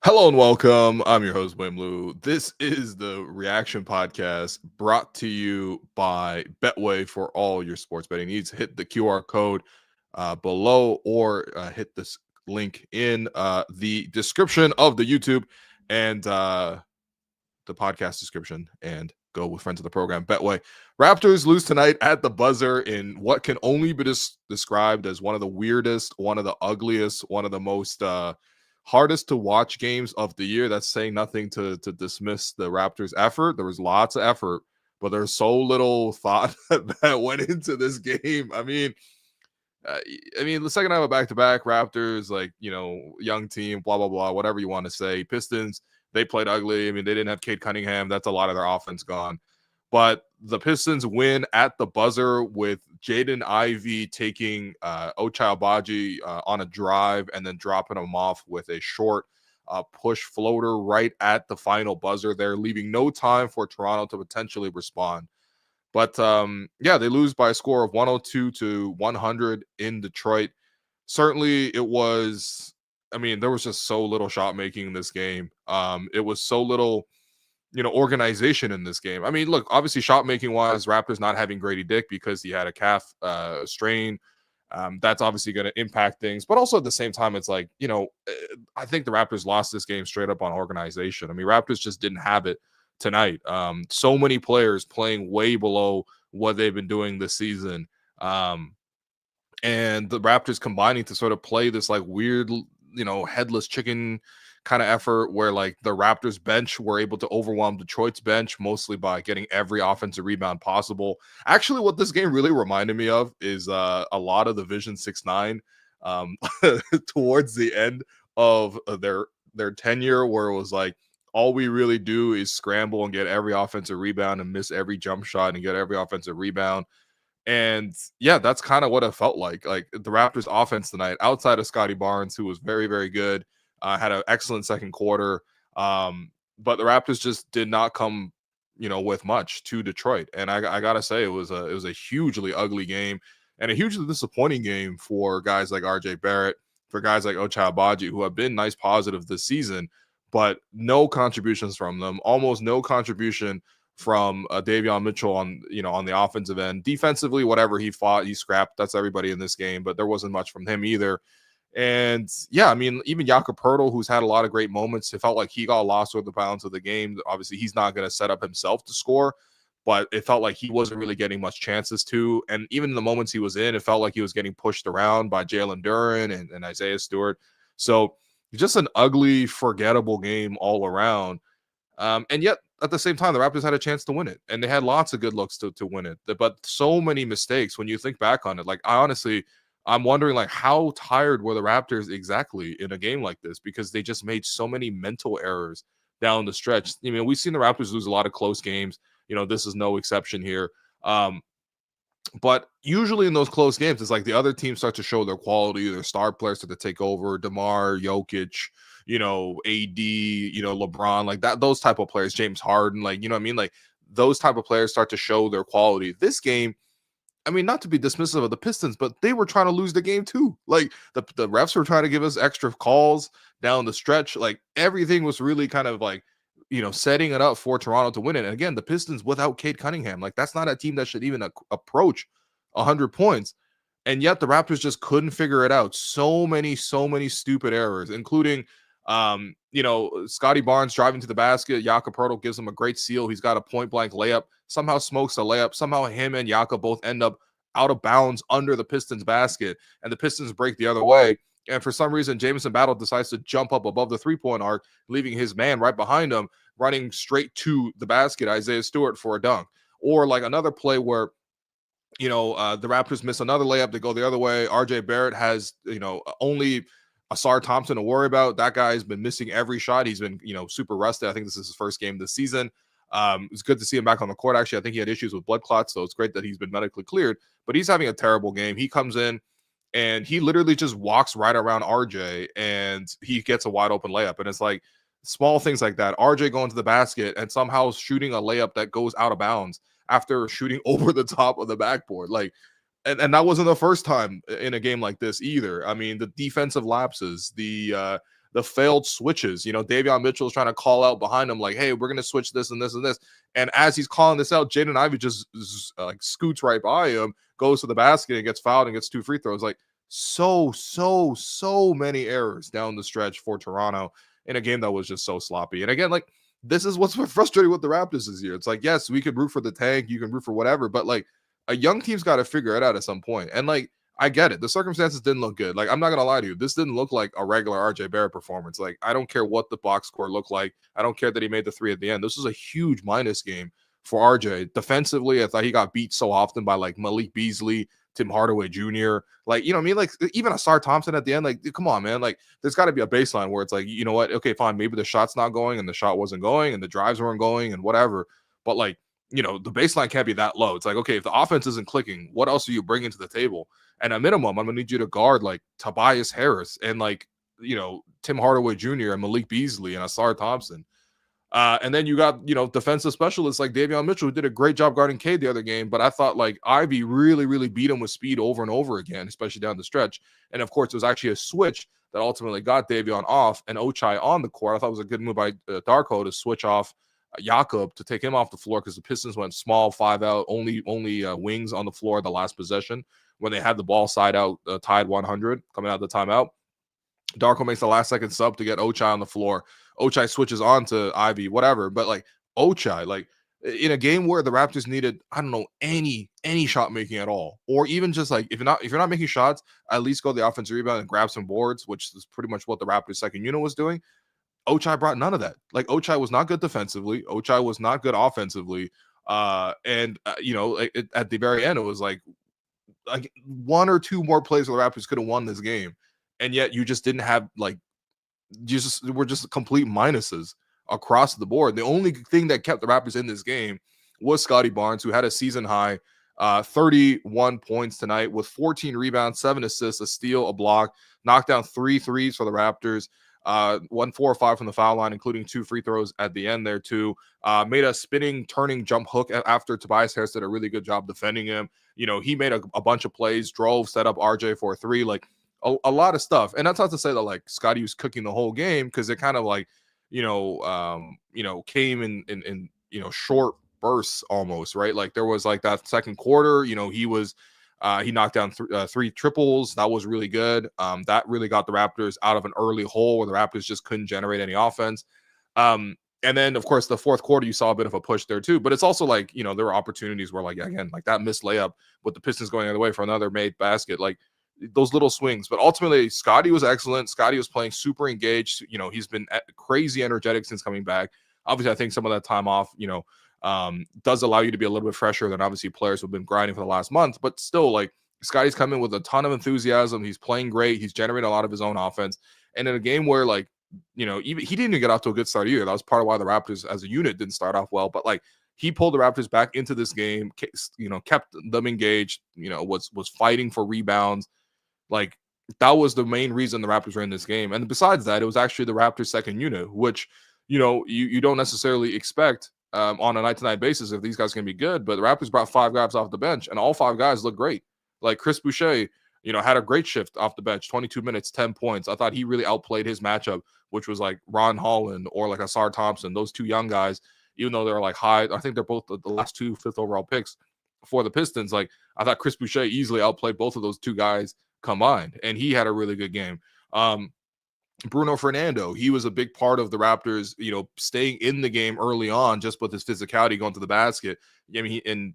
Hello and welcome. I'm your host, William Lou. This is the Reaction Podcast brought to you by Betway for all your sports betting needs. Hit the QR code below or hit this link in the description of the YouTube and the podcast description and go with friends of the program. Betway. Raptors lose tonight at the buzzer in what can only be described as one of the weirdest, one of the ugliest, one of the most hardest to watch games of the year. That's saying nothing to dismiss the Raptors' effort. There was lots of effort, but there's so little thought that went into this game. I mean, the second time of back-to-back, Raptors, young team, blah, blah, blah, whatever you want to say. Pistons, they played ugly. I mean, they didn't have Cade Cunningham. That's a lot of their offense gone. But the Pistons win at the buzzer with Jaden Ivey taking Ochai Agbaji on a drive and then dropping him off with a short push floater right at the final buzzer there, leaving no time for Toronto to potentially respond. But, they lose by a score of 102-100 in Detroit. Certainly it was – there was just so little shot making in this game. It was so little – organization in this game. I mean, look, obviously shot making wise, Raptors not having Grady Dick because he had a calf strain. That's obviously going to impact things. But also at the same time, it's like, I think the Raptors lost this game straight up on organization. I mean, Raptors just didn't have it tonight. So many players playing way below what they've been doing this season. And the Raptors combining to sort of play this like weird, headless chicken kind of effort where like the Raptors bench were able to overwhelm Detroit's bench mostly by getting every offensive rebound possible. Actually, what this game really reminded me of is a lot of the Vision 6-9 towards the end of their tenure, where it was like all we really do is scramble and get every offensive rebound and miss every jump shot and get every offensive rebound. And yeah, that's kind of what it felt like. Like the Raptors offense tonight, outside of Scottie Barnes, who was very, very good, had an excellent second quarter. But the Raptors just did not come, with much to Detroit. And I gotta say, it was a hugely ugly game and a hugely disappointing game for guys like RJ Barrett, for guys like Ochai Agbaji, who have been nice positive this season, but no contributions from them. Almost no contribution from Davion Mitchell on the offensive end. Defensively, whatever he fought, he scrapped. That's everybody in this game, but there wasn't much from him either. And yeah, I mean, even Jakob Poeltl, who's had a lot of great moments, it felt like he got lost with the balance of the game. Obviously, he's not going to set up himself to score, but it felt like he wasn't really getting much chances to. And even in the moments he was in, it felt like he was getting pushed around by Jalen Duren and Isaiah Stewart. So just an ugly, forgettable game all around. And yet, at the same time, the Raptors had a chance to win it, and they had lots of good looks to win it. But so many mistakes when you think back on it. Like, I'm wondering, like, how tired were the Raptors exactly in a game like this, because they just made so many mental errors down the stretch. I mean, we've seen the Raptors lose a lot of close games. This is no exception here. But usually in those close games, it's like the other teams start to show their quality. Their star players start to take over. DeMar, Jokic, AD, LeBron, like that. Those type of players, James Harden, like, like those type of players start to show their quality. This game, I mean, not to be dismissive of the Pistons, but they were trying to lose the game too. Like the refs were trying to give us extra calls down the stretch. Like everything was really kind of like, setting it up for Toronto to win it. And again, the Pistons without Cade Cunningham, like that's not a team that should even approach 100 points. And yet the Raptors just couldn't figure it out. So many stupid errors, including, Scottie Barnes driving to the basket. Jakob Poeltl gives him a great seal. He's got a point blank layup, somehow smokes a layup. Somehow him and Jakob both end up out of bounds under the Pistons basket, and the Pistons break the other way. And for some reason, Jamison Battle decides to jump up above the three-point arc, leaving his man right behind him, running straight to the basket, Isaiah Stewart, for a dunk. Or like another play where, the Raptors miss another layup to go the other way. RJ Barrett has, only Asar Thompson to worry about. That guy's been missing every shot. He's been, super rusted. I think this is his first game this season. It's good to see him back on the court. Actually, I think he had issues with blood clots, so it's great that he's been medically cleared. But he's having a terrible game. He comes in and he literally just walks right around RJ and he gets a wide open layup. And it's like small things like that. RJ going to the basket and somehow shooting a layup that goes out of bounds after shooting over the top of the backboard. Like, and that wasn't the first time in a game like this either. I mean, the defensive lapses, the failed switches. Davion Mitchell is trying to call out behind him, like, hey, we're going to switch this and this and this. And as he's calling this out, Jaden Ivey just like scoots right by him, goes to the basket and gets fouled and gets 2 free throws. Like, so many errors down the stretch for Toronto in a game that was just so sloppy. And again, like, this is what's frustrating with the Raptors this year. It's like, yes, we could root for the tank, you can root for whatever, but like, a young team's got to figure it out at some point. And like, I get it. The circumstances didn't look good. Like, I'm not going to lie to you. This didn't look like a regular RJ Barrett performance. Like, I don't care what the box score looked like. I don't care that he made the 3 at the end. This was a huge minus game for RJ. Defensively, I thought he got beat so often by like Malik Beasley, Tim Hardaway Jr. Like, you know what I mean? Like, even Asar Thompson at the end, like, come on, man. Like, there's got to be a baseline where it's like, you know what? Okay, fine. Maybe the shot's not going and the shot wasn't going and the drives weren't going and whatever. But like, the baseline can't be that low. It's like, okay, if the offense isn't clicking, what else are you bringing to the table? And at minimum, I'm going to need you to guard like Tobias Harris and like, Tim Hardaway Jr. and Malik Beasley and Asar Thompson. And then you got, defensive specialists like Davion Mitchell, who did a great job guarding Cade the other game. But I thought like Ivy really beat him with speed over and over again, especially down the stretch. And of course, it was actually a switch that ultimately got Davion off and Ochai on the court. I thought it was a good move by Darko to switch off Jakob to take him off the floor because the Pistons went small 5 out, only wings on the floor the last possession when they had the ball side out, tied 100 coming out of the timeout. Darko makes the last second sub to get Ochai on the floor. Ochai switches on to Ivy, whatever. But like Ochai, like in a game where the Raptors needed, I don't know, any shot making at all, or even just like if you're not making shots, at least go the offensive rebound and grab some boards, which is pretty much what the Raptors second unit was doing. Ochai brought none of that. Like, Ochai was not good defensively. Ochai was not good offensively. At the very end, it was like 1 or 2 more plays where the Raptors could have won this game. And yet you just didn't have we're just complete minuses across the board. The only thing that kept the Raptors in this game was Scottie Barnes, who had a season high 31 points tonight with 14 rebounds, 7 assists, a steal, a block, knocked down 3 threes for the Raptors. 1 4 or 5 from the foul line, including 2 free throws at the end there too. Made a spinning, turning jump hook after Tobias Harris did a really good job defending him. He made a bunch of plays, drove, set up RJ for a 3, like a lot of stuff. And that's not to say that like Scotty was cooking the whole game, because it kind of like, came in short bursts almost, right? Like there was like that second quarter, he knocked down 3 triples. That was really good. That really got the Raptors out of an early hole where the Raptors just couldn't generate any offense. And then, of course, the fourth quarter, you saw a bit of a push there too. But it's also like, there were opportunities where, like, again, like that missed layup with the Pistons going the other way for another made basket, like those little swings. But ultimately, Scotty was excellent. Scotty was playing super engaged. He's been crazy energetic since coming back. Obviously, I think some of that time off, does allow you to be a little bit fresher than obviously players who've been grinding for the last month. But still, like, Scotty's coming with a ton of enthusiasm. He's playing great. He's generating a lot of his own offense. And in a game where, like, even he didn't even get off to a good start either. That was part of why the Raptors as a unit didn't start off well. But like, he pulled the Raptors back into this game, kept them engaged, was fighting for rebounds. Like, that was the main reason the Raptors were in this game. And besides that, it was actually the Raptors' second unit, which, you don't necessarily expect on a night-to-night basis if these guys can be good. But the Raptors brought 5 guys off the bench, and all 5 guys look great. Like Chris Boucher, had a great shift off the bench, 22 minutes, 10 points. I thought he really outplayed his matchup, which was like Ron Holland or like Asar Thompson, those 2 young guys, even though they're like high. I think they're both the last 2 5th overall picks for the Pistons. Like, I thought Chris Boucher easily outplayed both of those 2 guys combined, and he had a really good game. Bruno Fernando, he was a big part of the Raptors, staying in the game early on just with his physicality going to the basket. I mean,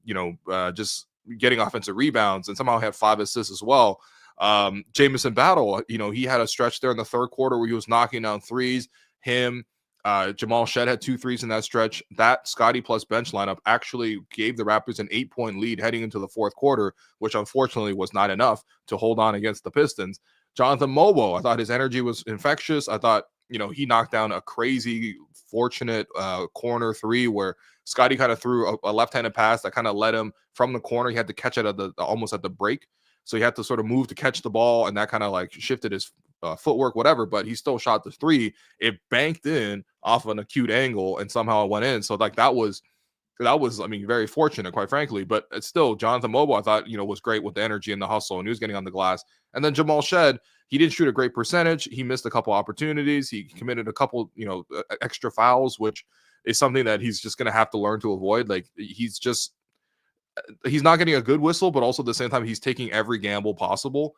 just getting offensive rebounds, and somehow had 5 assists as well. Jamison Battle, he had a stretch there in the third quarter where he was knocking down threes. Jamal Shead had 2 threes in that stretch. That Scotty plus bench lineup actually gave the Raptors an 8-point lead heading into the fourth quarter, which unfortunately was not enough to hold on against the Pistons. Jonathan Mobo, I thought his energy was infectious. I thought he knocked down a crazy fortunate corner three where Scotty kind of threw a left-handed pass that kind of led him from the corner. He had to catch it at almost at the break. So he had to sort of move to catch the ball, and that kind of like shifted his footwork, whatever, but he still shot the three. It banked in off an acute angle and somehow it went in. So like that was, I mean, very fortunate, quite frankly. But it's still, Jonathan Mobile, I thought, was great with the energy and the hustle, and he was getting on the glass. And then Jamal Shead, he didn't shoot a great percentage. He missed a couple opportunities. He committed a couple, extra fouls, which is something that he's just going to have to learn to avoid. Like he's not getting a good whistle, but also at the same time, he's taking every gamble possible.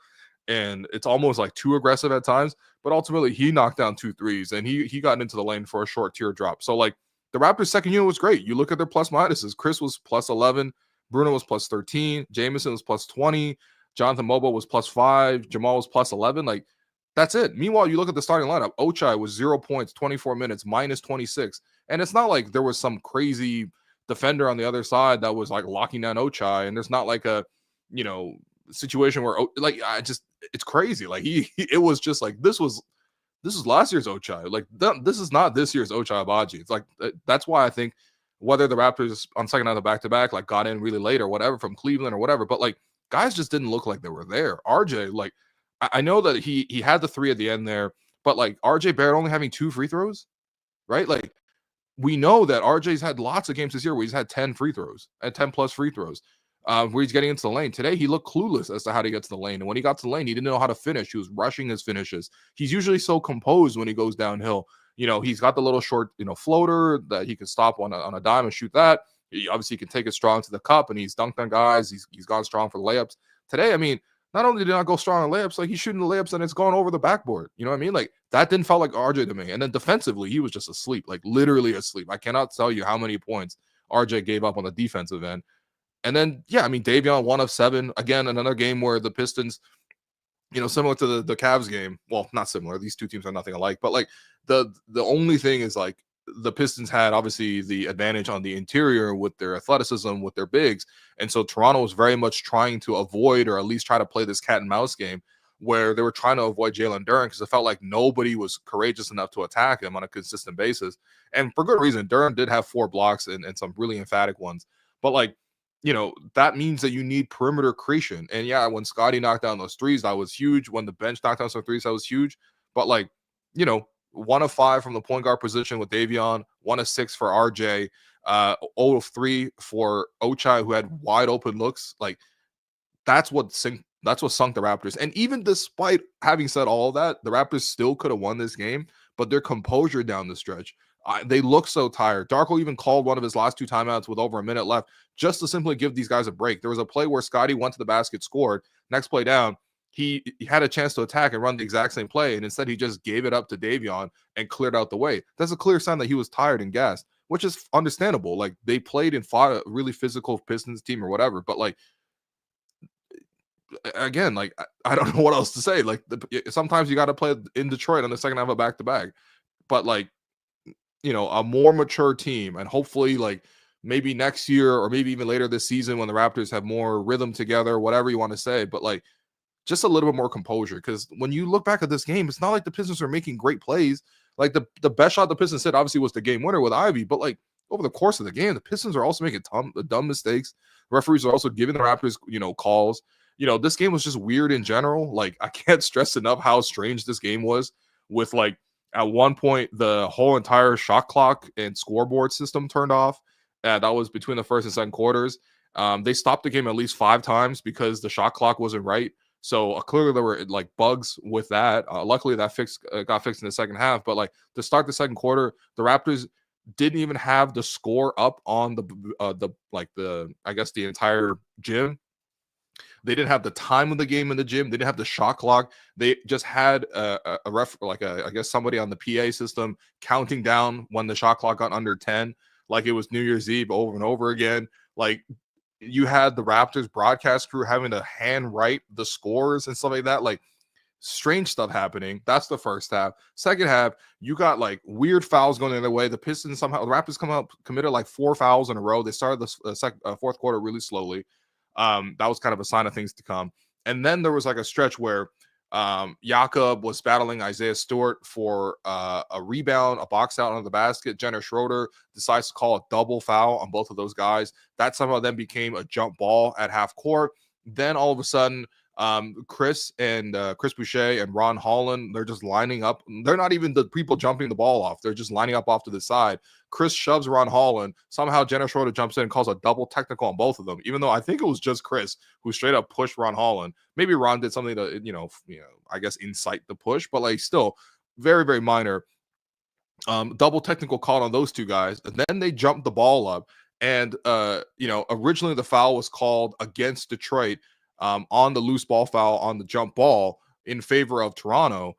And it's almost like too aggressive at times. But ultimately, he knocked down 2 threes, and he got into the lane for a short teardrop. So like, the Raptors' second unit was great. You look at their plus minuses. Chris was plus 11. Bruno was plus 13. Jamison was plus 20. Jonathan Mobile was plus 5. Jamal was plus 11. Like, that's it. Meanwhile, you look at the starting lineup. Ochai was 0 points, 24 minutes, minus 26. And it's not like there was some crazy defender on the other side that was like locking down Ochai. And there's not like a, situation where it's crazy. Like it was just like, this was last year's Ochai. Like this is not this year's Ochai Agbaji. It's like that's why I think whether the Raptors on second night of back-to-back like got in really late or whatever from Cleveland or whatever, but like guys just didn't look like they were there. RJ, like I know that he had the three at the end there, but like RJ Barrett only having 2 free throws, right? Like we know that RJ's had lots of games this year where he's had 10 free throws and 10 plus free throws. Where he's getting into the lane. Today, he looked clueless as to how to get to the lane. And when he got to the lane, he didn't know how to finish. He was rushing his finishes. He's usually so composed when he goes downhill. He's got the little short, floater that he can stop on a dime and shoot that. He obviously can take it strong to the cup, and he's dunked on guys. He's gone strong for layups. Today, I mean, not only did he not go strong on layups, like he's shooting the layups and it's going over the backboard. You know what I mean? Like that didn't feel like RJ to me. And then defensively, he was just asleep, like literally asleep. I cannot tell you how many points RJ gave up on the defensive end. And then, yeah, I mean, Davion, 1 of 7. Again, another game where the Pistons, similar to the Cavs game. Well, not similar. These two teams are nothing alike. But, like, the only thing is, like, the Pistons had, obviously, the advantage on the interior with their athleticism, with their bigs. And so Toronto was very much trying to avoid or at least try to play this cat and mouse game where they were trying to avoid Jalen Duren because it felt like nobody was courageous enough to attack him on a consistent basis. And for good reason, Duren did have 4 blocks and some really emphatic ones. But, like, that means that you need perimeter creation. And yeah, when Scotty knocked down those threes, that was huge. When the bench knocked down some threes, that was huge. But 1 of 5 from the point guard position with Davion, 1 of 6 for RJ, 0 of 3 for Ochai, who had wide open looks. Like that's what sunk the Raptors. And even despite having said all of that, the Raptors still could have won this game, but their composure down the stretch, they look so tired. Darko even called one of his last 2 timeouts with over a minute left just to simply give these guys a break. There was a play where Scotty went to the basket, scored. Next play down, he had a chance to attack and run the exact same play, and instead he just gave it up to Davion and cleared out the way. That's a clear sign that he was tired and gassed, which is understandable. Like they played and fought a really physical Pistons team or whatever, but like again, like I don't know what else to say. Like sometimes you got to play in Detroit on the second half of back-to-back, but like a more mature team, and hopefully like maybe next year or maybe even later this season when the Raptors have more rhythm together, whatever you want to say, but like just a little bit more composure. Because when you look back at this game, it's not like the Pistons are making great plays. Like the best shot the Pistons hit obviously was the game winner with Ivy, but like over the course of the game, the Pistons are also making dumb mistakes. Referees are also giving the Raptors, calls. This game was just weird in general. Like I can't stress enough how strange this game was with like at one point the whole entire shot clock and scoreboard system turned off. That was between the first and second quarters. They stopped the game at least 5 times because the shot clock wasn't right. So clearly there were like bugs with that. Luckily that got fixed in the second half. But like to start the second quarter, the Raptors didn't even have the score up on the entire gym. They didn't have the time of the game in the gym. They didn't have the shot clock. They just had a ref, somebody on the PA system counting down when the shot clock got under 10, like it was New Year's Eve over and over again. Like you had the Raptors broadcast crew having to hand write the scores and stuff like that. Like strange stuff happening. That's the first half. Second half, you got like weird fouls going the other way. The Raptors committed like 4 fouls in a row. They started the fourth quarter really slowly. That was kind of a sign of things to come. And then there was like a stretch where Jakob was battling Isaiah Stewart for a rebound, a box out under the basket. Jenner Schroeder decides to call a double foul on both of those guys. That somehow then became a jump ball at half court. Then all of a sudden, Chris Boucher and Ron Holland, they're just lining up. They're not even the people jumping the ball off. They're just lining up off to the side. Chris shoves Ron Holland. Somehow Jenner Schroeder jumps in and calls a double technical on both of them, even though I think it was just Chris who straight up pushed Ron Holland. Maybe Ron did something to, I guess incite the push, but like still very, very minor. Double technical called on those two guys. And then they jumped the ball up. And, originally the foul was called against Detroit on the loose ball foul on the jump ball in favor of Toronto.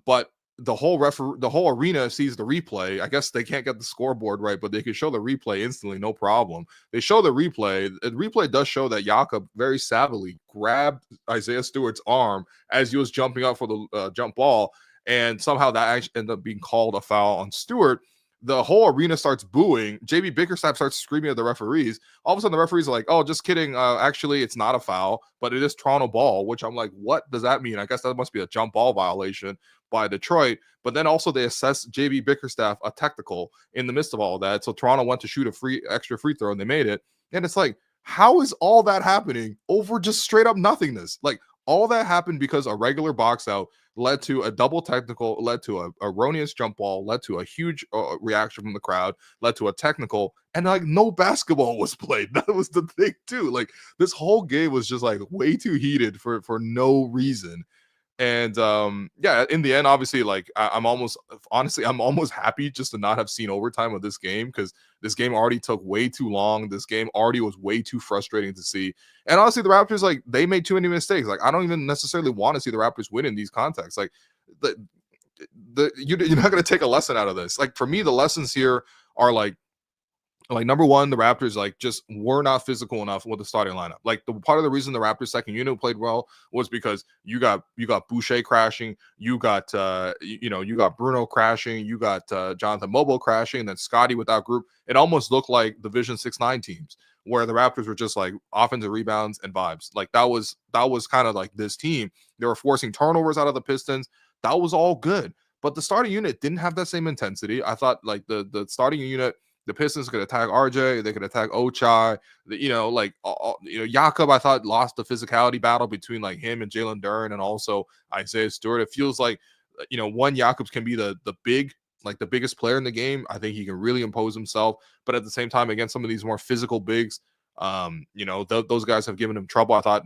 But the whole arena sees the replay. I guess they can't get the scoreboard right, but they can show the replay instantly, no problem. They show the replay. The replay does show that Jakob very savvily grabbed Isaiah Stewart's arm as he was jumping up for the jump ball, and somehow that actually ended up being called a foul on Stewart. The whole arena starts booing. JB Bickerstaff starts screaming at the referees. All of a sudden, the referees are like, "Oh, just kidding. Actually, it's not a foul, but it is Toronto ball." Which I'm like, "What does that mean?" I guess that must be a jump ball violation by Detroit. But then also they assessed JB Bickerstaff a technical in the midst of all of that. So Toronto went to shoot a extra free throw and they made it. And it's like, how is all that happening over just straight up nothingness? Like all that happened because a regular box out led to a double technical, led to a erroneous jump ball, led to a huge reaction from the crowd, led to a technical, and like no basketball was played. That was the thing too. Like this whole game was just like way too heated for no reason. And in the end, obviously, like I'm almost happy just to not have seen overtime of this game, because this game already took way too long. This game already was way too frustrating to see. And honestly, the Raptors, like, they made too many mistakes. Like, I don't even necessarily want to see the Raptors win in these contexts. Like, you're not going to take a lesson out of this. Like, for me, the lessons here are like number one, the Raptors like just were not physical enough with the starting lineup. Like the part of the reason the Raptors second unit played well was because you got Boucher crashing, you got Bruno crashing, you got Jonathan Mobile crashing, and then Scotty without group. It almost looked like Division 6-9 teams where the Raptors were just like offensive rebounds and vibes. Like that was kind of like this team. They were forcing turnovers out of the Pistons. That was all good. But the starting unit didn't have that same intensity. I thought like the starting unit, the Pistons could attack RJ. They could attack Ochai. Jakob, I thought, lost the physicality battle between like him and Jalen Duren and also Isaiah Stewart. It feels like, one, Jakobs can be the biggest player in the game. I think he can really impose himself. But at the same time, against some of these more physical bigs, those guys have given him trouble. I thought,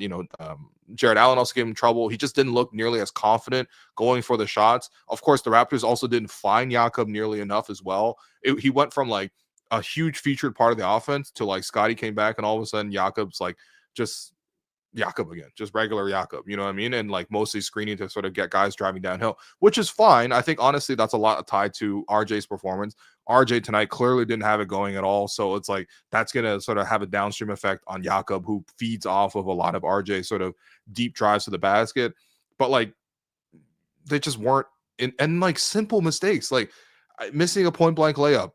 Jared Allen also gave him trouble. He just didn't look nearly as confident going for the shots. Of course, the Raptors also didn't find Jakob nearly enough as well. He went from like a huge featured part of the offense to like Scotty came back and all of a sudden Jakob's like just Jakob again, just regular Jakob, you know what I mean? And like mostly screening to sort of get guys driving downhill, which is fine. I think honestly that's a lot tied to RJ's performance. RJ tonight clearly didn't have it going at all, so it's like that's gonna sort of have a downstream effect on Jakob, who feeds off of a lot of RJ sort of deep drives to the basket. But like they just weren't and like simple mistakes, like missing a point blank layup,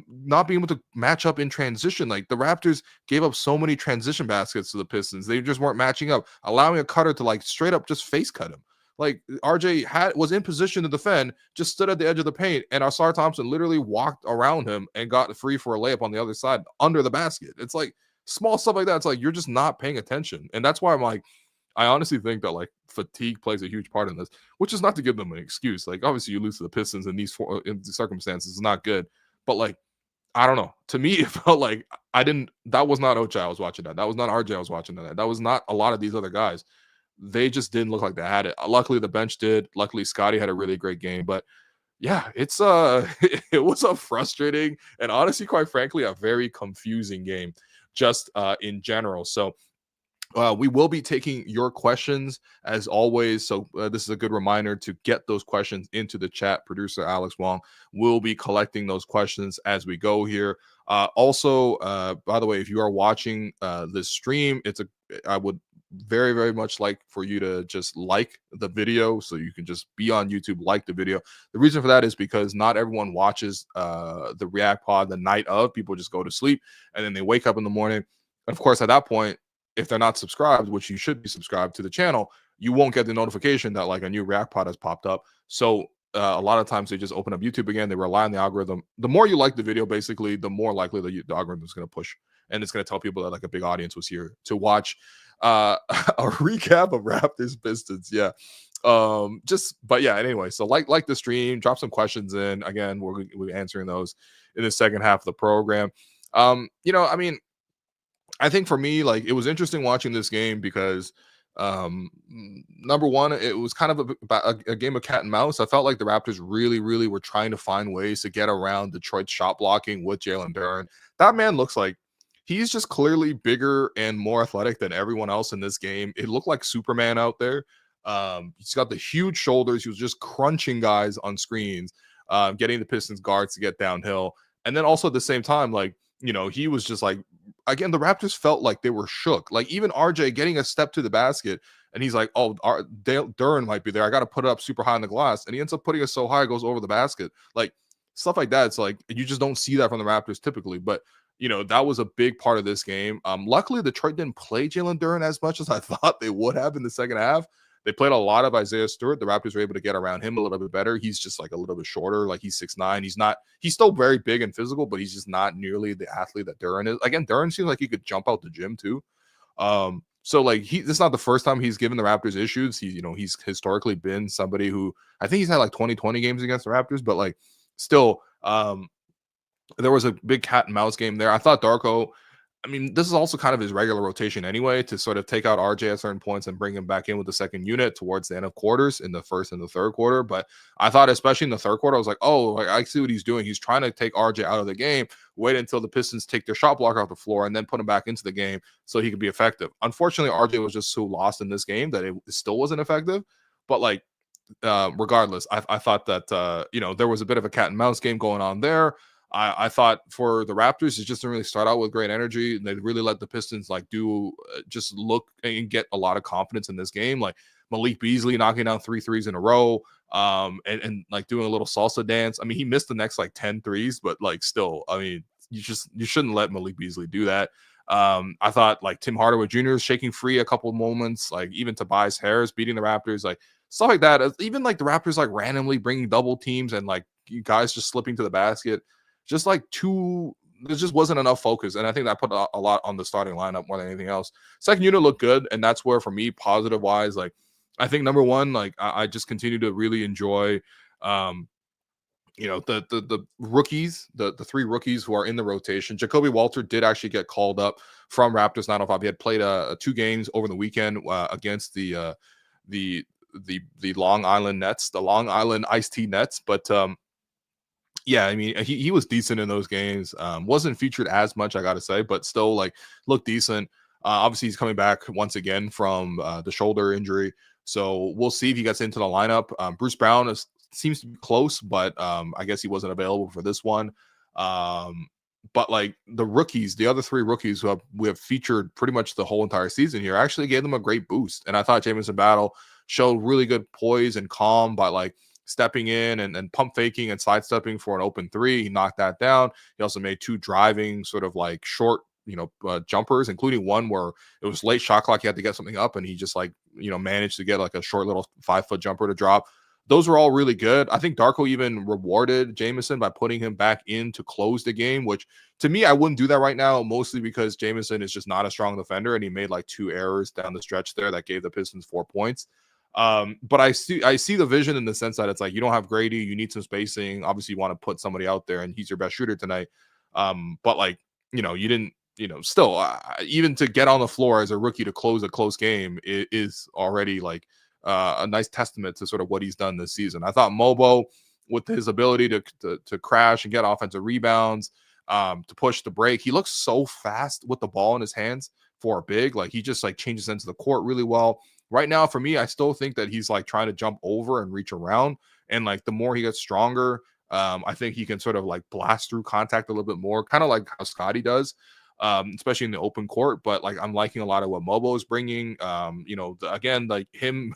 not being able to match up in transition. Like the Raptors gave up so many transition baskets to the Pistons. They just weren't matching up, allowing a cutter to like straight up just face cut him. Like RJ was in position to defend, just stood at the edge of the paint, and Ausar Thompson literally walked around him and got free for a layup on the other side under the basket. It's like small stuff like that. It's like you're just not paying attention. And that's why I'm like, I honestly think that like fatigue plays a huge part in this, which is not to give them an excuse. Like obviously you lose to the Pistons in these circumstances is not good, but like I don't know. To me, it felt like that was not Ochai I was watching that. That was not RJ I was watching that. That was not a lot of these other guys. They just didn't look like they had it. Luckily the bench did. Luckily Scotty had a really great game, but yeah, it's it was a frustrating and honestly, quite frankly, a very confusing game just in general. So we will be taking your questions as always. So this is a good reminder to get those questions into the chat. Producer Alex Wong will be collecting those questions as we go here. Also, by the way, if you are watching this stream, I would very, very much like for you to just like the video, so you can just be on YouTube, like the video. The reason for that is because not everyone watches the React Pod the night of. People just go to sleep and then they wake up in the morning. Of course, at that point, if they're not subscribed, which you should be subscribed to the channel, you won't get the notification that like a new React pod has popped up. So a lot of times they just open up YouTube again. They rely on the algorithm. The more you like the video, basically, the more likely the algorithm is going to push, and it's going to tell people that like a big audience was here to watch a recap of Raptors Pistons. Yeah. But yeah, anyway, so like the stream, drop some questions in. Again, we're answering those in the second half of the program. I mean, I think for me, like, it was interesting watching this game because number one, it was kind of a game of cat and mouse. I felt like the Raptors really were trying to find ways to get around Detroit's shot blocking with Jalen Duren. That man looks like he's just clearly bigger and more athletic than everyone else in this game. It looked like Superman out there. He's got the huge shoulders. He was just crunching guys on screens, getting the Pistons guards to get downhill. And then also at the same time, like, he was just like, again, the Raptors felt like they were shook. Like even RJ getting a step to the basket, and he's like, oh, Duren might be there. I got to put it up super high in the glass. And he ends up putting it so high, it goes over the basket. Like stuff like that. It's like, you just don't see that from the Raptors typically. But, that was a big part of this game. Luckily, Detroit didn't play Jalen Duren as much as I thought they would have in the second half. They played a lot of Isaiah Stewart. The Raptors were able to get around him a little bit better. He's just like a little bit shorter. Like he's 6'9". He's still very big and physical, but he's just not nearly the athlete that Duren is. Again, Duren seems like he could jump out the gym too. So like this is not the first time he's given the Raptors issues. He's historically been somebody who, I think he's had like 20 games against the Raptors, but like still, there was a big cat and mouse game there. I thought Darko, I mean, this is also kind of his regular rotation anyway, to sort of take out RJ at certain points and bring him back in with the second unit towards the end of quarters in the first and the third quarter. But I thought, especially in the third quarter, I was like, oh, like, I see what he's doing. He's trying to take RJ out of the game, wait until the Pistons take their shot blocker off the floor, and then put him back into the game so he could be effective. Unfortunately, RJ was just so lost in this game that it still wasn't effective. But like, regardless, I thought that, there was a bit of a cat and mouse game going on there. I thought for the Raptors, it just didn't really start out with great energy. And they really let the Pistons like just look and get a lot of confidence in this game. Like Malik Beasley knocking down 3 threes in a row, and like doing a little salsa dance. I mean, he missed the next like 10 threes, but like still, I mean, you shouldn't let Malik Beasley do that. I thought like Tim Hardaway Jr. is shaking free a couple of moments, like even Tobias Harris beating the Raptors, like stuff like that. Even like the Raptors like randomly bringing double teams and like guys just slipping to the basket. Just like there just wasn't enough focus. And I think that put a lot on the starting lineup more than anything else. Second unit looked good. And that's where, for me, positive wise, like, I think number one, like, I just continue to really enjoy, the rookies, the 3 rookies who are in the rotation. Jacoby Walter did actually get called up from Raptors 905. He had played 2 games over the weekend against the Long Island Nets, the Long Island Iced Tea Nets. But, yeah, I mean, he was decent in those games. Wasn't featured as much, I got to say, but still, like, looked decent. Obviously, he's coming back once again from the shoulder injury. So we'll see if he gets into the lineup. Bruce Brown seems to be close, but I guess he wasn't available for this one. But, like, the rookies, the other 3 rookies who we have featured pretty much the whole entire season here, actually gave them a great boost. And I thought Jamison Battle showed really good poise and calm by, like, stepping in and pump faking and sidestepping for an open 3. He knocked that down. He also made 2 driving sort of like short, jumpers, including one where it was late shot clock. He had to get something up and he just like, managed to get like a short little 5-foot jumper to drop. Those were all really good. I think Darko even rewarded Jamison by putting him back in to close the game, which to me, I wouldn't do that right now, mostly because Jamison is just not a strong defender and he made like 2 errors down the stretch there that gave the Pistons 4 points. But I see the vision in the sense that it's like, you don't have Grady, you need some spacing. Obviously, you want to put somebody out there, and he's your best shooter tonight. But like, you didn't, still, even to get on the floor as a rookie to close a close game is already like a nice testament to sort of what he's done this season. I thought Mobo, with his ability to crash and get offensive rebounds, to push the break, he looks so fast with the ball in his hands for a big. Like he just like changes into the court really well. Right now, for me, I still think that he's like trying to jump over and reach around. And like the more he gets stronger, I think he can sort of like blast through contact a little bit more, kind of like how Scotty does, especially in the open court. But like I'm liking a lot of what Mobo is bringing. Again, like him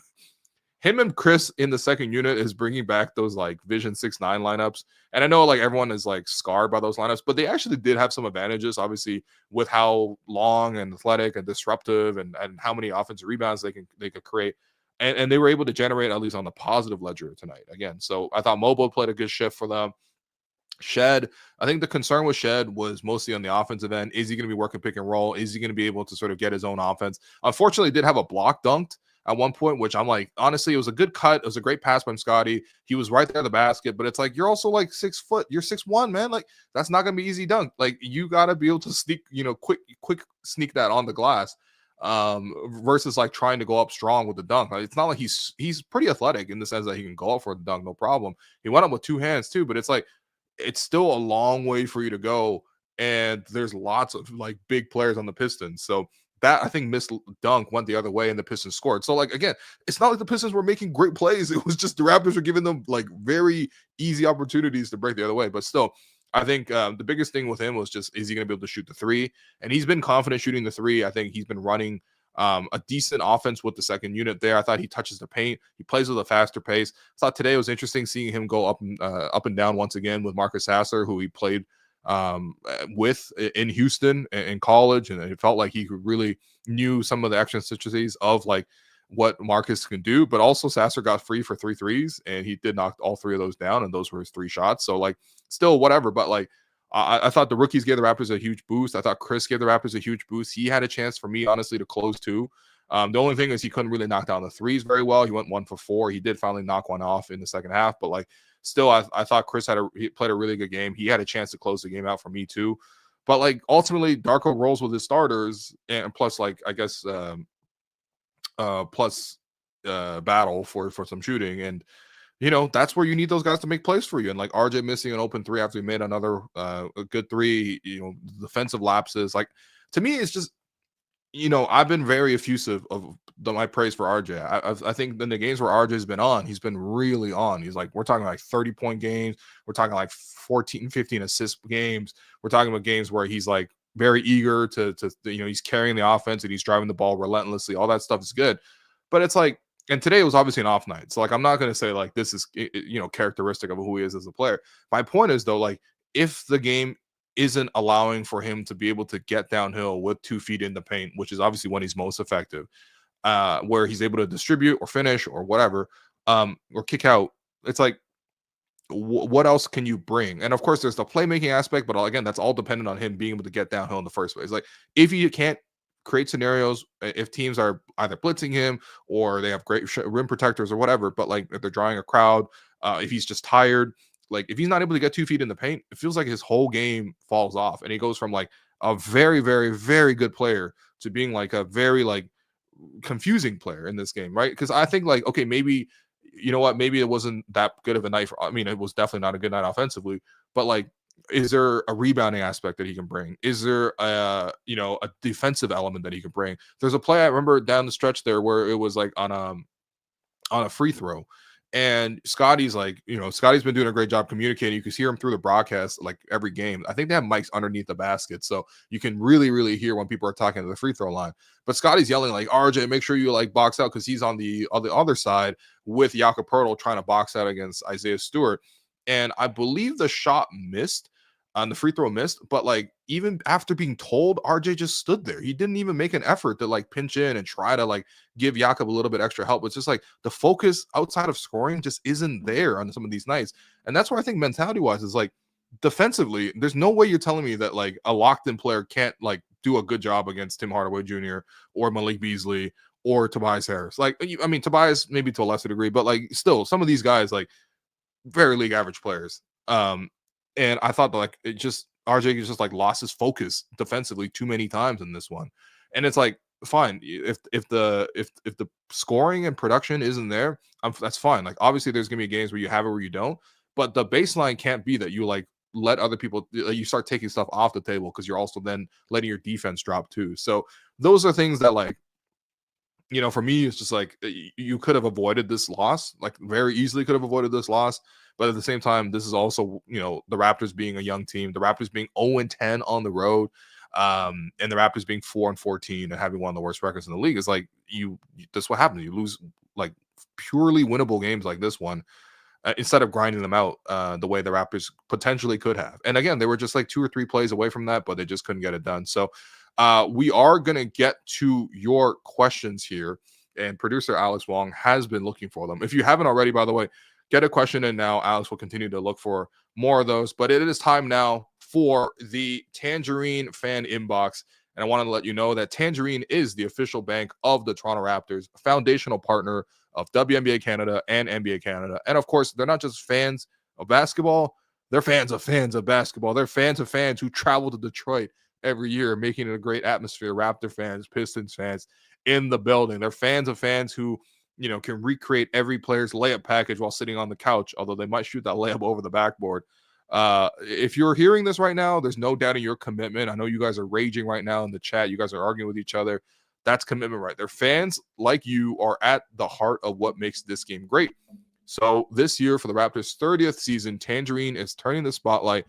him and Chris in the second unit is bringing back those like Vision 6-9 lineups. And I know like everyone is like scarred by those lineups, but they actually did have some advantages, obviously, with how long and athletic and disruptive and how many offensive rebounds they could create. And they were able to generate at least on the positive ledger tonight again. So I thought Mobo played a good shift for them. Shed, I think the concern with Shed was mostly on the offensive end. Is he going to be working pick and roll? Is he going to be able to sort of get his own offense? Unfortunately, he did have a block dunked at one point, which I'm like, honestly, it was a good cut. It was a great pass by Scotty. He was right there at the basket, but it's like, you're also like 6 foot. You're 6'1", man. Like, that's not going to be easy dunk. Like, you got to be able to sneak, quick sneak that on the glass versus like trying to go up strong with the dunk. Like, it's not like he's pretty athletic in the sense that he can go up for the dunk, no problem. He went up with 2 hands too, but it's like, it's still a long way for you to go. And there's lots of like big players on the Pistons. So that, I think, missed dunk went the other way and the Pistons scored. So like, again, it's not like the Pistons were making great plays. It was just the Raptors were giving them like very easy opportunities to break the other way. But still, I think the biggest thing with him was just, is he going to be able to shoot the 3? And he's been confident shooting the 3. I think he's been running a decent offense with the second unit there. I thought he touches the paint. He plays with a faster pace. I thought today was interesting seeing him go up and down once again with Marcus Sasser, who he played with in Houston in college. And it felt like he really knew some of the eccentricities of like what Marcus can do. But also Sasser got free for 3 threes, and he did knock all 3 of those down, and those were his 3 shots. So like, still whatever. But like, I thought the rookies gave the Raptors a huge boost. I thought Chris gave the Raptors a huge boost. He had a chance for me, honestly, to close too. The only thing is he couldn't really knock down the threes very well. He went 1 for 4. He did finally knock one off in the second half, but like, still, I thought Chris he played a really good game. He had a chance to close the game out for me too. But like, ultimately, Darko rolls with his starters, and plus, like, I guess, plus battle for some shooting. And that's where you need those guys to make plays for you. And like RJ missing an open 3 after he made another a good 3, defensive lapses. Like, to me, it's just, I've been very effusive of my praise for RJ. I think in the games where RJ's been on, he's been really on. He's like, we're talking like 30-point games. We're talking like 14, 15 assist games. We're talking about games where he's like very eager to he's carrying the offense and he's driving the ball relentlessly. All that stuff is good. But it's like, and today was obviously an off night. So like, I'm not going to say like this is, characteristic of who he is as a player. My point is though, like, if the game isn't allowing for him to be able to get downhill with 2 feet in the paint, which is obviously when he's most effective, where he's able to distribute or finish or whatever, or kick out, it's like, what else can you bring? And of course, there's the playmaking aspect, but again, that's all dependent on him being able to get downhill in the first place. Like, if you can't create scenarios, if teams are either blitzing him or they have great rim protectors or whatever, but like if they're drawing a crowd, if he's just tired, like if he's not able to get 2 feet in the paint, it feels like his whole game falls off, and he goes from like a very, very, very good player to being like a very like confusing player in this game, right? Because I think like, okay, maybe maybe it wasn't that good of a night I mean, it was definitely not a good night offensively, but like, is there a rebounding aspect that he can bring? Is there a defensive element that he can bring? There's a play I remember down the stretch there where it was like on a free throw, and Scotty's been doing a great job communicating. You can hear him through the broadcast like every game. I think they have mics underneath the basket, so you can really, really hear when people are talking to the free throw line. But Scotty's yelling like, RJ, make sure you like box out, because he's on the other side with Jakob Poeltl trying to box out against Isaiah Stewart. And I believe the shot missed, the free throw missed, but like, even after being told, RJ just stood there. He didn't even make an effort to like pinch in and try to like give Jakob a little bit extra help. It's just like the focus outside of scoring just isn't there on some of these nights. And that's where I think mentality wise is like, defensively, there's no way you're telling me that like a locked in player can't like do a good job against Tim Hardaway Jr. or Malik Beasley or Tobias Harris. Like, I mean, Tobias maybe to a lesser degree, but like still some of these guys like very league average players. And I thought that like RJ just like lost his focus defensively too many times in this one. And it's like, fine, if the scoring and production isn't there, that's fine. Like, obviously there's gonna be games where you have it where you don't, but the baseline can't be that you like let other people, you start taking stuff off the table because you're also then letting your defense drop too. So those are things that like, for me, it's just like you could have avoided this loss, like very easily could have avoided this loss. But at the same time, this is also, the Raptors being a young team, the Raptors being 0-10 on the road, and the Raptors being 4-14 and having one of the worst records in the league is like, that's what happens. You lose like purely winnable games like this one, instead of grinding them out the way the Raptors potentially could have. And again, they were just like 2 or 3 plays away from that, but they just couldn't get it done. So we are going to get to your questions here, and producer Alex Wong has been looking for them. If you haven't already, by the way, get a question in now. Alex will continue to look for more of those, but it is time now for the Tangerine fan inbox. And I wanted to let you know that Tangerine is the official bank of the Toronto Raptors, a foundational partner of WNBA Canada and NBA Canada. And of course, they're not just fans of basketball, they're fans of basketball. They're fans of fans who travel to Detroit every year, making it a great atmosphere. Raptor fans, Pistons fans in the building. They're fans of fans who, can recreate every player's layup package while sitting on the couch, although they might shoot that layup over the backboard. If you're hearing this right now, there's no doubt in your commitment. I know you guys are raging right now in the chat. You guys are arguing with each other. That's commitment right there. Fans like you are at the heart of what makes this game great. So this year, for the Raptors' 30th season, Tangerine is turning the spotlight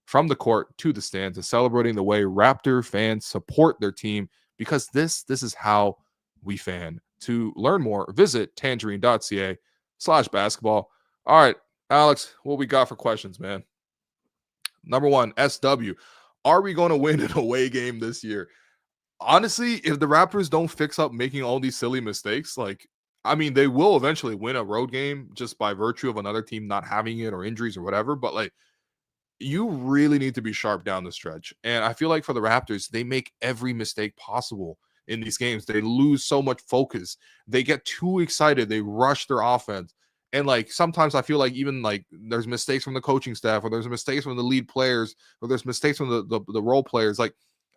from the court to the stands and celebrating the way Raptor fans support their team, because this is how we fan. To learn more, visit tangerine.ca/basketball. All right, Alex, what we got for questions, man? Number one, SW. Are we going to win an away game this year? Honestly, if the Raptors don't fix up making all these silly mistakes, they will eventually win a road game just by virtue of another team not having it or injuries or whatever. But you really need to be sharp down the stretch. And I feel like for the Raptors, they make every mistake possible in these games. They lose so much focus. They get too excited. They rush their offense. And sometimes I feel like even there's mistakes from the coaching staff, or there's mistakes from the lead players, or there's mistakes from the role players.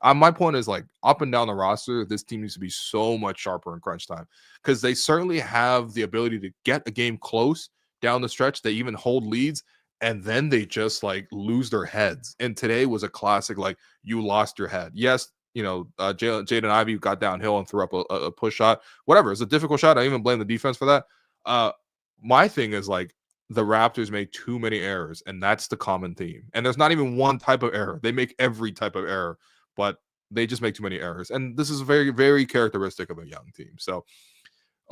My point is up and down the roster, this team needs to be so much sharper in crunch time, because they certainly have the ability to get a game close down the stretch. They even hold leads, and then they just lose their heads. And today was a classic, you lost your head. Yes, Jaden Ivey got downhill and threw up a push shot. Whatever, it's a difficult shot. I even blame the defense for that. My thing is the Raptors make too many errors, and that's the common theme. And there's not even one type of error. They make every type of error, but they just make too many errors. And this is very, very characteristic of a young team. So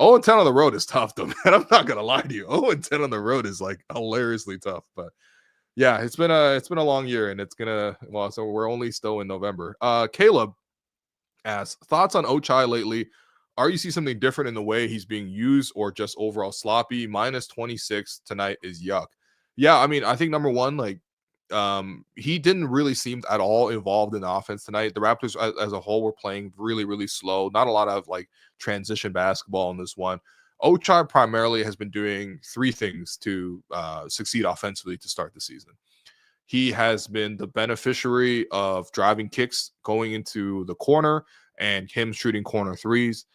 0-10 on the road is tough, though, man. I'm not going to lie to you. 0-10 on the road is hilariously tough. But yeah, it's been a long year, and so we're only still in November. Caleb asks, thoughts on Ochai lately? Are you see something different in the way he's being used, or just overall sloppy? -26 tonight is yuck. Yeah, I think number one, he didn't really seem at all involved in the offense tonight. The Raptors as a whole were playing really, really slow. Not a lot of transition basketball in this one. Ochai primarily has been doing 3 things to succeed offensively to start the season. He has been the beneficiary of driving kicks going into the corner and him shooting corner threes.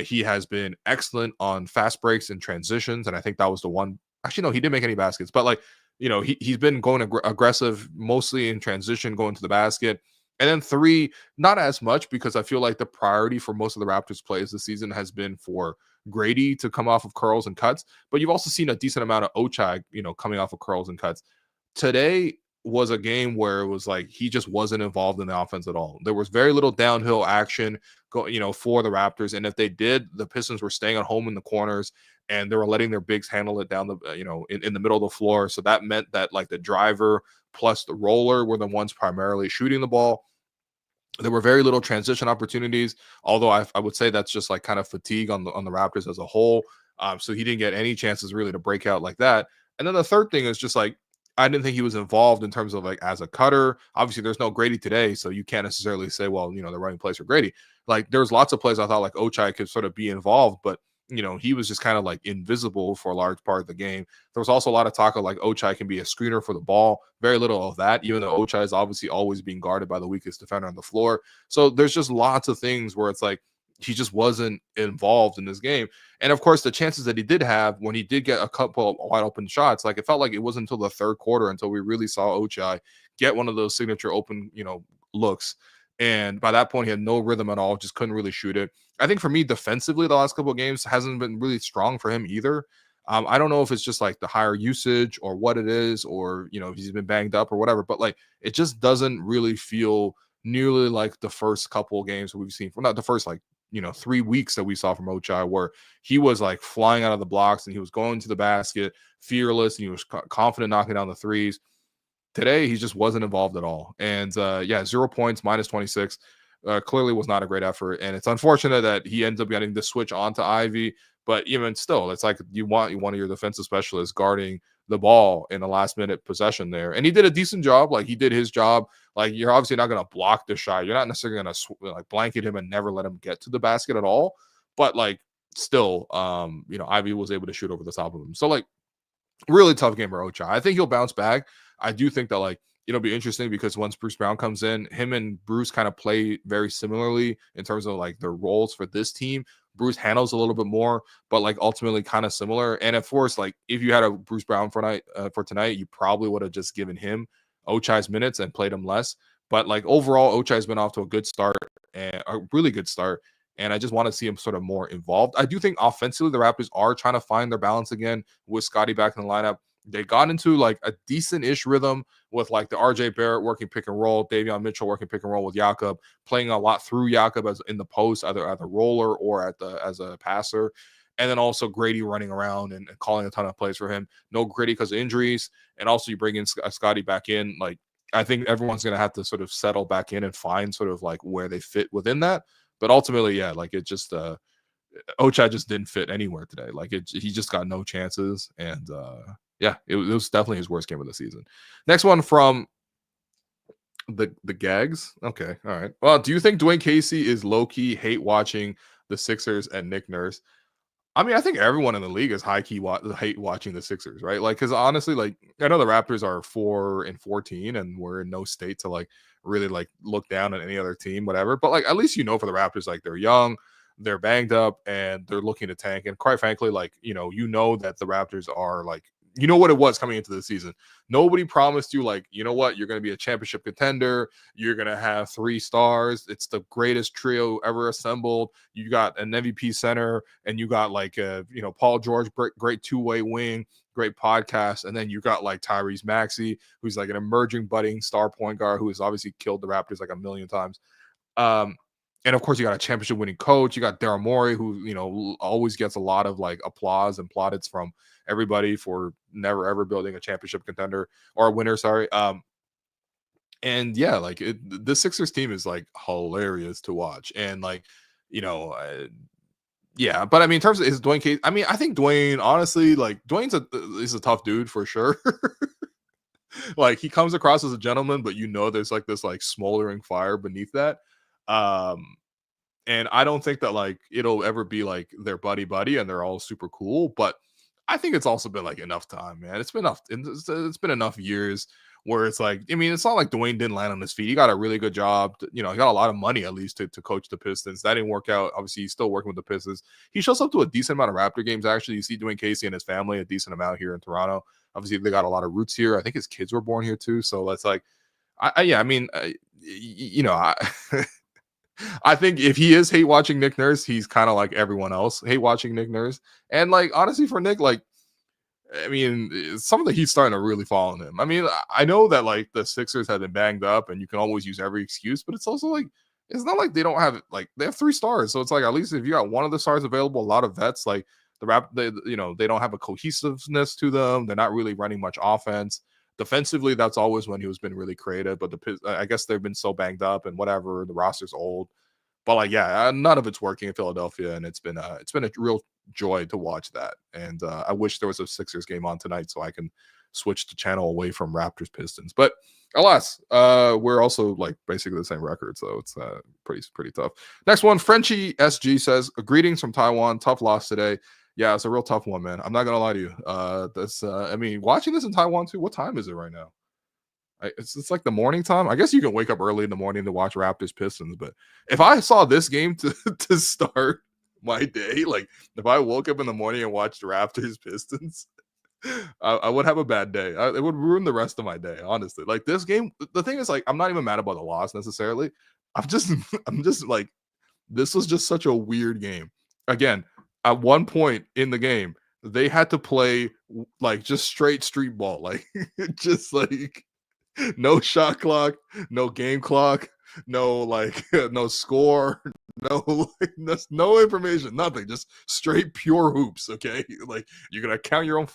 He has been excellent on fast breaks and transitions, and I think that was the one. Actually, no, he didn't make any baskets, but he's been going aggressive, mostly in transition, going to the basket. And then 3, not as much, because I feel like the priority for most of the Raptors plays this season has been for Grady to come off of curls and cuts. But you've also seen a decent amount of Ochai, coming off of curls and cuts. Today was a game where it was he just wasn't involved in the offense at all. There was very little downhill action for the Raptors. And if they did, the Pistons were staying at home in the corners, and they were letting their bigs handle it down the, in the middle of the floor. So that meant that the driver plus the roller were the ones primarily shooting the ball. There were very little transition opportunities, although I would say that's just kind of fatigue on the Raptors as a whole. So he didn't get any chances really to break out like that. And then the third thing is just I didn't think he was involved in terms of as a cutter. Obviously, there's no Grady today, so you can't necessarily say, well, they're running plays for Grady. There's lots of plays I thought Ochai could sort of be involved, but he was just kind of invisible for a large part of the game. There was also a lot of talk of Ochai can be a screener for the ball. Very little of that, even though Ochai is obviously always being guarded by the weakest defender on the floor. So there's just lots of things where it's he just wasn't involved in this game. And of course, the chances that he did have, when he did get a couple of wide open shots, it felt like it wasn't until the third quarter until we really saw Ochai get one of those signature open, looks. And by that point, he had no rhythm at all, just couldn't really shoot it. I think for me, defensively, the last couple of games hasn't been really strong for him either. I don't know if it's just the higher usage or what it is, or, if he's been banged up or whatever, but it just doesn't really feel nearly like the first couple of games we've seen from, not the first 3 weeks that we saw from Ochai, where he was like flying out of the blocks and he was going to the basket, fearless, and he was confident knocking down the threes. Today, he just wasn't involved at all. And 0 points, minus 26. Clearly was not a great effort. And it's unfortunate that he ends up getting the switch onto Ivy. But even still, it's like you want one of your defensive specialists guarding the ball in the last minute possession there. And he did a decent job. Like, he did his job. Like, you're obviously not going to block the shot. You're not necessarily going to like blanket him and never let him get to the basket at all. But like, still, Ivy was able to shoot over the top of him. So like, really tough game for Ochai. I think he'll bounce back. I do think that like it'll be interesting because once Bruce Brown comes in, him and Bruce kind of play very similarly in terms of like their roles for this team. Bruce handles a little bit more, but like ultimately kind of similar. And of course, like if you had a Bruce Brown for tonight, you probably would have just given him Ochai's minutes and played him less. But like overall, Ochai's been off to a good start, and a really good start. And I just want to see him sort of more involved. I do think offensively, the Raptors are trying to find their balance again with Scottie back in the lineup. They got into like a decent-ish rhythm with like the RJ Barrett working pick and roll, Davion Mitchell working pick and roll with Jakob, playing a lot through Jakob as in the post, either at the roller or as a passer. And then also Grady running around and calling a ton of plays for him. No Grady because of injuries. And also you bring in Scottie back in. Like, I think everyone's going to have to sort of settle back in and find sort of like where they fit within that. But ultimately, yeah, like it just Ochai just didn't fit anywhere today. Like he just got no chances. And it was definitely his worst game of the season. Next one from the Gags. Okay, all right. Well, do you think Dwayne Casey is low-key hate watching the Sixers and Nick Nurse? I mean, I think everyone in the league is high-key hate watching the Sixers, right? Like, because honestly, like, I know the Raptors are 4-14, and we're in no state to like really like look down at any other team, whatever. But like, at least for the Raptors, like they're young, they're banged up, and they're looking to tank. And quite frankly, like that the Raptors are like. You know what it was coming into the season. Nobody promised you, like, you know what, you're going to be a championship contender. You're going to have 3 stars. It's the greatest trio ever assembled. You got an MVP center, and you got like Paul George, great two-way wing, great podcast, and then you got like Tyrese Maxey, who's like an emerging budding star point guard who has obviously killed the Raptors like a million times. And of course, you got a championship winning coach. You got Daryl Morey, who, always gets a lot of like applause and plaudits from everybody for never ever building a championship contender or a winner. Sorry. And yeah, like the Sixers team is like hilarious to watch. And like, yeah, but I mean, in terms of is Dwayne Casey, I mean, I think Dwayne, honestly, like Dwayne's is a tough dude for sure. Like he comes across as a gentleman, but there's like this like smoldering fire beneath that. And I don't think that like it'll ever be like their buddy and they're all super cool, but I think it's also been like enough time, man. It's been it's been enough years where it's like, I mean, it's not like Dwayne didn't land on his feet. He got a really good job. He got a lot of money at least to coach the Pistons. That didn't work out. Obviously, he's still working with the Pistons. He shows up to a decent amount of Raptor games. Actually, you see Dwayne Casey and his family a decent amount here in Toronto. Obviously, they got a lot of roots here. I think his kids were born here too. So that's like, I think if he is hate watching Nick Nurse, he's kind of like everyone else hate watching Nick Nurse. And like, honestly, for Nick, like, I mean, some of the heat's starting to really fall on him. I mean, I know that like the Sixers have been banged up and you can always use every excuse, but it's also like, it's not like they don't have like they have 3 stars. So it's like, at least if you got one of the stars available, a lot of vets, like they don't have a cohesiveness to them. They're not really running much offense. Defensively, that's always when he was been really creative, but I guess they've been so banged up and whatever. The roster's old, but like, yeah, none of it's working in Philadelphia, and it's been a real joy to watch that. And I wish there was a Sixers game on tonight so I can switch the channel away from Raptors Pistons. But alas, we're also like basically the same record, so it's pretty tough. Next one, Frenchie SG says, greetings from Taiwan. Tough loss today. Yeah, it's a real tough one, man. I'm not gonna lie to you. I mean, watching this in Taiwan too. What time is it right now? It's like the morning time. I guess you can wake up early in the morning to watch Raptors Pistons. But if I saw this game to start my day, like if I woke up in the morning and watched Raptors Pistons, I would have a bad day. It would ruin the rest of my day, honestly. Like this game, the thing is, like, I'm not even mad about the loss necessarily. I'm just like, this was just such a weird game. Again, at one point in the game, they had to play like just straight street ball, like just like no shot clock, no game clock, no like no score, No, there's no information, nothing, just straight pure hoops. Okay, like you're gonna count your own,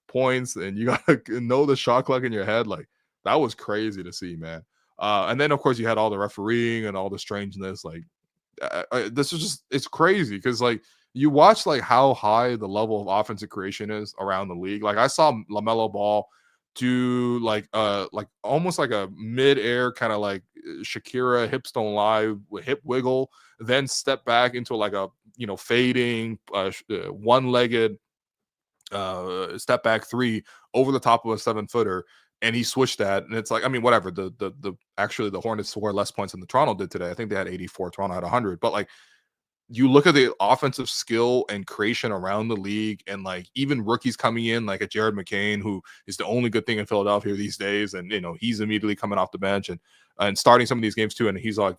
points, and you gotta know the shot clock in your head. Like that was crazy to see, man. And then of course you had all the refereeing and all the strangeness. Like this is just it's crazy because like you watch like how high the level of offensive creation is around the league. Like I saw LaMelo Ball do like almost like a mid-air kind of like Shakira hips don't lie hip wiggle, then step back into like a fading one-legged step back three over the top of a 7-footer, and he switched that, and it's like, I mean, whatever. The actually the Hornets scored less points than the Toronto did today. I think they had 84, Toronto had 100, but like you look at the offensive skill and creation around the league, and like even rookies coming in, like a Jared McCain, who is the only good thing in Philadelphia these days, and he's immediately coming off the bench and starting some of these games too, and he's like,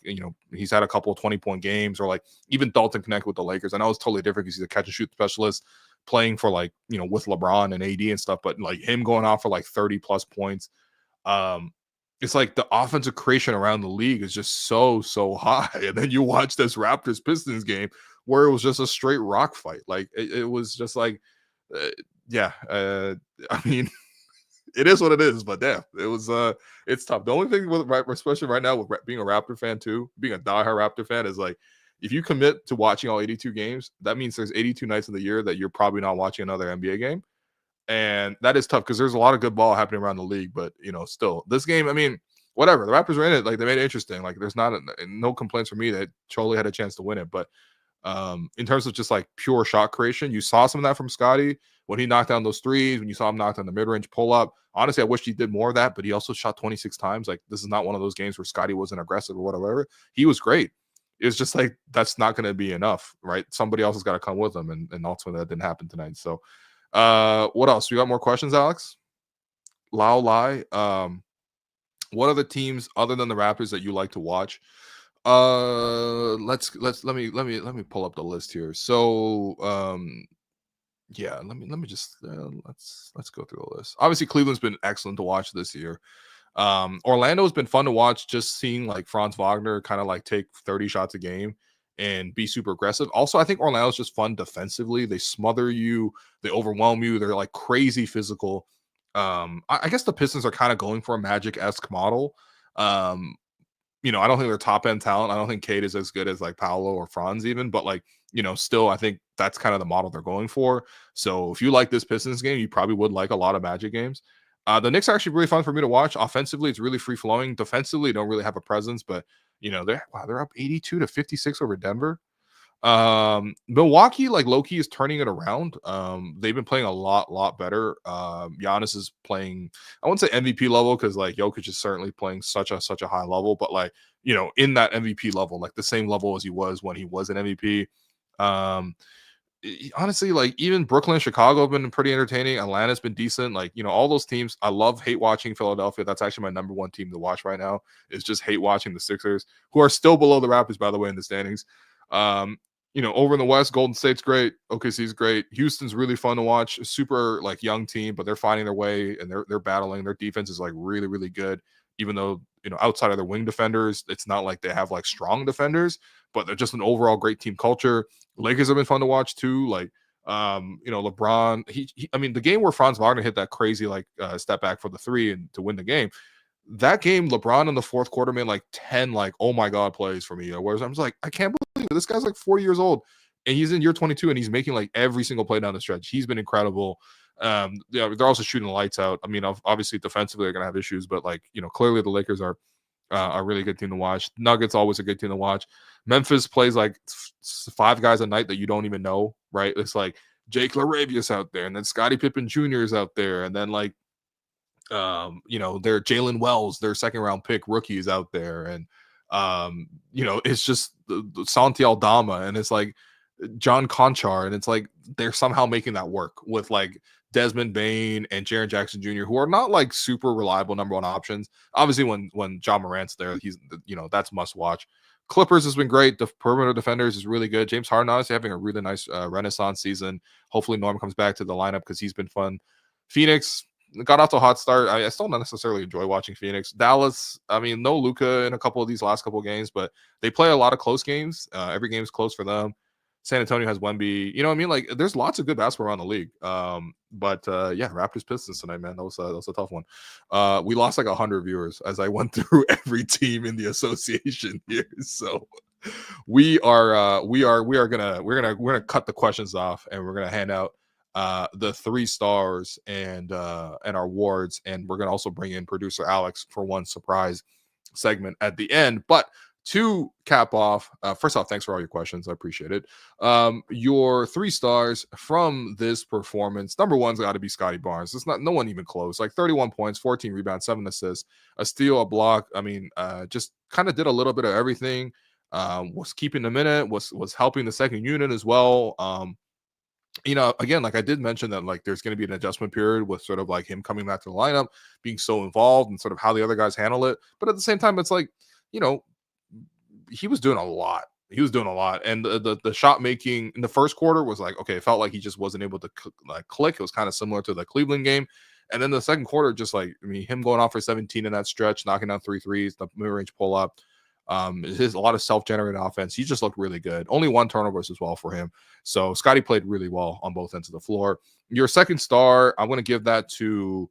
he's had a couple of 20-point games, or like even Dalton Connect with the Lakers. I know it's totally different because he's a catch and shoot specialist playing for like with LeBron and AD and stuff, but like him going off for like 30 plus points. It's like the offensive creation around the league is just so high. And then you watch this Raptors Pistons game where it was just a straight rock fight. Like it was just like, I mean, it is what it is, but damn, it was, it's tough. The only thing with, especially right now with being a Raptor fan too, being a diehard Raptor fan, is like, if you commit to watching all 82 games, that means there's 82 nights in the year that you're probably not watching another NBA game. And that is tough because there's a lot of good ball happening around the league. But, still, this game, I mean, whatever. The Raptors were in it. Like, they made it interesting. Like, there's no complaints from me that Chole had a chance to win it. But in terms of just, like, pure shot creation, you saw some of that from Scotty when he knocked down those threes, when you saw him knock down the mid-range pull-up. Honestly, I wish he did more of that, but he also shot 26 times. Like, this is not one of those games where Scotty wasn't aggressive or whatever. He was great. It's just like that's not going to be enough, right? Somebody else has got to come with them, and ultimately that didn't happen tonight. So what else? You got more questions, Alex? Lao Lai. What are the teams other than the Raptors that you like to watch? Let me pull up the list here. So yeah, let me just let's go through the list. Obviously, Cleveland's been excellent to watch this year. Orlando has been fun to watch, just seeing like Franz Wagner kind of like take 30 shots a game and be super aggressive. Also, I think Orlando's just fun defensively. They smother you, they overwhelm you, they're like crazy physical. I guess the Pistons are kind of going for a Magic-esque model. I don't think they're top end talent. I don't think Cade is as good as like Paolo or Franz even, but like, still I think that's kind of the model they're going for. So if you like this Pistons game, you probably would like a lot of Magic games. The Knicks are actually really fun for me to watch. Offensively, it's really free flowing. Defensively, don't really have a presence, but they're up 82-56 over Denver. Milwaukee, like low-key, is turning it around. They've been playing a lot better. Giannis is playing, I wouldn't say MVP level, because like Jokic is certainly playing such a high level, but like, in that MVP level, like the same level as he was when he was an MVP. Honestly, like even Brooklyn and Chicago have been pretty entertaining. Atlanta's been decent. Like, all those teams. I hate watching Philadelphia. That's actually my number one team to watch right now, is just hate watching the Sixers, who are still below the Raptors, by the way, in the standings. Over in the West, Golden State's great. OKC's great. Houston's really fun to watch. Super like young team, but they're finding their way and they're battling. Their defense is like really good. Even though, outside of their wing defenders, it's not like they have like strong defenders, but they're just an overall great team culture. Lakers have been fun to watch too. Like, LeBron, I mean, the game where Franz Wagner hit that crazy like step back for the three and to win the game, that game, LeBron in the fourth quarter made like 10 like oh my god plays for me. Whereas I'm just like, I can't believe it. This guy's like 40 years old and he's in year 22 and he's making like every single play down the stretch. He's been incredible. They're also shooting the lights out. I mean, obviously defensively they're gonna have issues, but like, clearly the Lakers are a really good team to watch. Nuggets always a good team to watch. Memphis plays like 5 guys a night that you don't even know, right? It's like Jake LaRavius out there, and then Scottie Pippen Jr. is out there, and then like their Jalen Wells, their second round pick rookie, is out there, and it's just the Santi Aldama, and it's like John Conchar, and it's like they're somehow making that work with like Desmond Bain and Jaren Jackson Jr., who are not like super reliable number one options. Obviously, when John Morant's there, he's that's must watch. Clippers has been great. The perimeter defenders is really good. James Harden honestly having a really nice renaissance season. Hopefully Norm comes back to the lineup because he's been fun. Phoenix, got off to a hot start. I still not necessarily enjoy watching Phoenix. Dallas, I mean, no Luka in a couple of these last couple of games, but they play a lot of close games. Every game's close for them. San Antonio has Wemby. You know what I mean? Like, there's lots of good basketball around the league. But yeah, Raptors Pistons tonight, man. That was a tough one. We lost like 100 viewers as I went through every team in the association here. So we're gonna cut the questions off, and we're gonna hand out the 3 stars and our awards, and we're gonna also bring in producer Alex for one surprise segment at the end. But to cap off, first off, thanks for all your questions. I appreciate it. Your 3 stars from this performance. Number one's got to be Scottie Barnes. It's not no one even close. Like 31 points, 14 rebounds, 7 assists, a steal, a block. I mean, just kind of did a little bit of everything. Was keeping the minute, was helping the second unit as well. You know, again, like I did mention that like there's going to be an adjustment period with sort of like him coming back to the lineup, being so involved, and sort of how the other guys handle it. But at the same time, it's like, you know, he was doing a lot. He was doing a lot, and the shot making in the first quarter was like, okay, it felt like he just wasn't able to click. It was kind of similar to the Cleveland game. And then the second quarter, just like, I mean, him going off for 17 in that stretch, knocking down 3 threes, the mid-range pull up. His a lot of self-generated offense. He just looked really good. Only 1 turnover as well for him. So Scotty played really well on both ends of the floor. Your second star, I'm going to give that to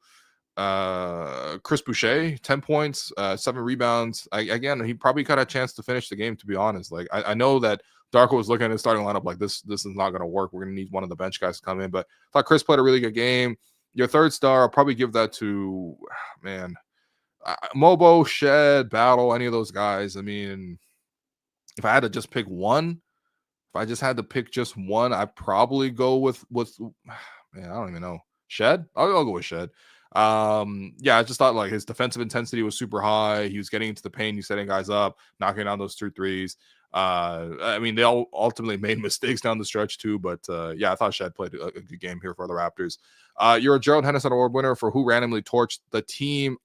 Chris Boucher, 10 points, 7 rebounds. Again, he probably got a chance to finish the game, to be honest. Like I know that Darko was looking at his starting lineup like this is not going to work. We're going to need one of the bench guys to come in. But I thought Chris played a really good game. Your third star, I'll probably give that to, man, Mobo, Shead, Battle, any of those guys. I mean, if I had to just pick one, if I just had to pick just one, I'd probably go with man, I don't even know. Shead? I'll go with Shead. Yeah, I just thought like his defensive intensity was super high. He was getting into the paint, he's setting guys up, knocking down those 2 threes. I mean, they all ultimately made mistakes down the stretch too, but yeah, I thought Shead played a good game here for the Raptors. You're a Gerald Henderson Award winner for who randomly torched the team.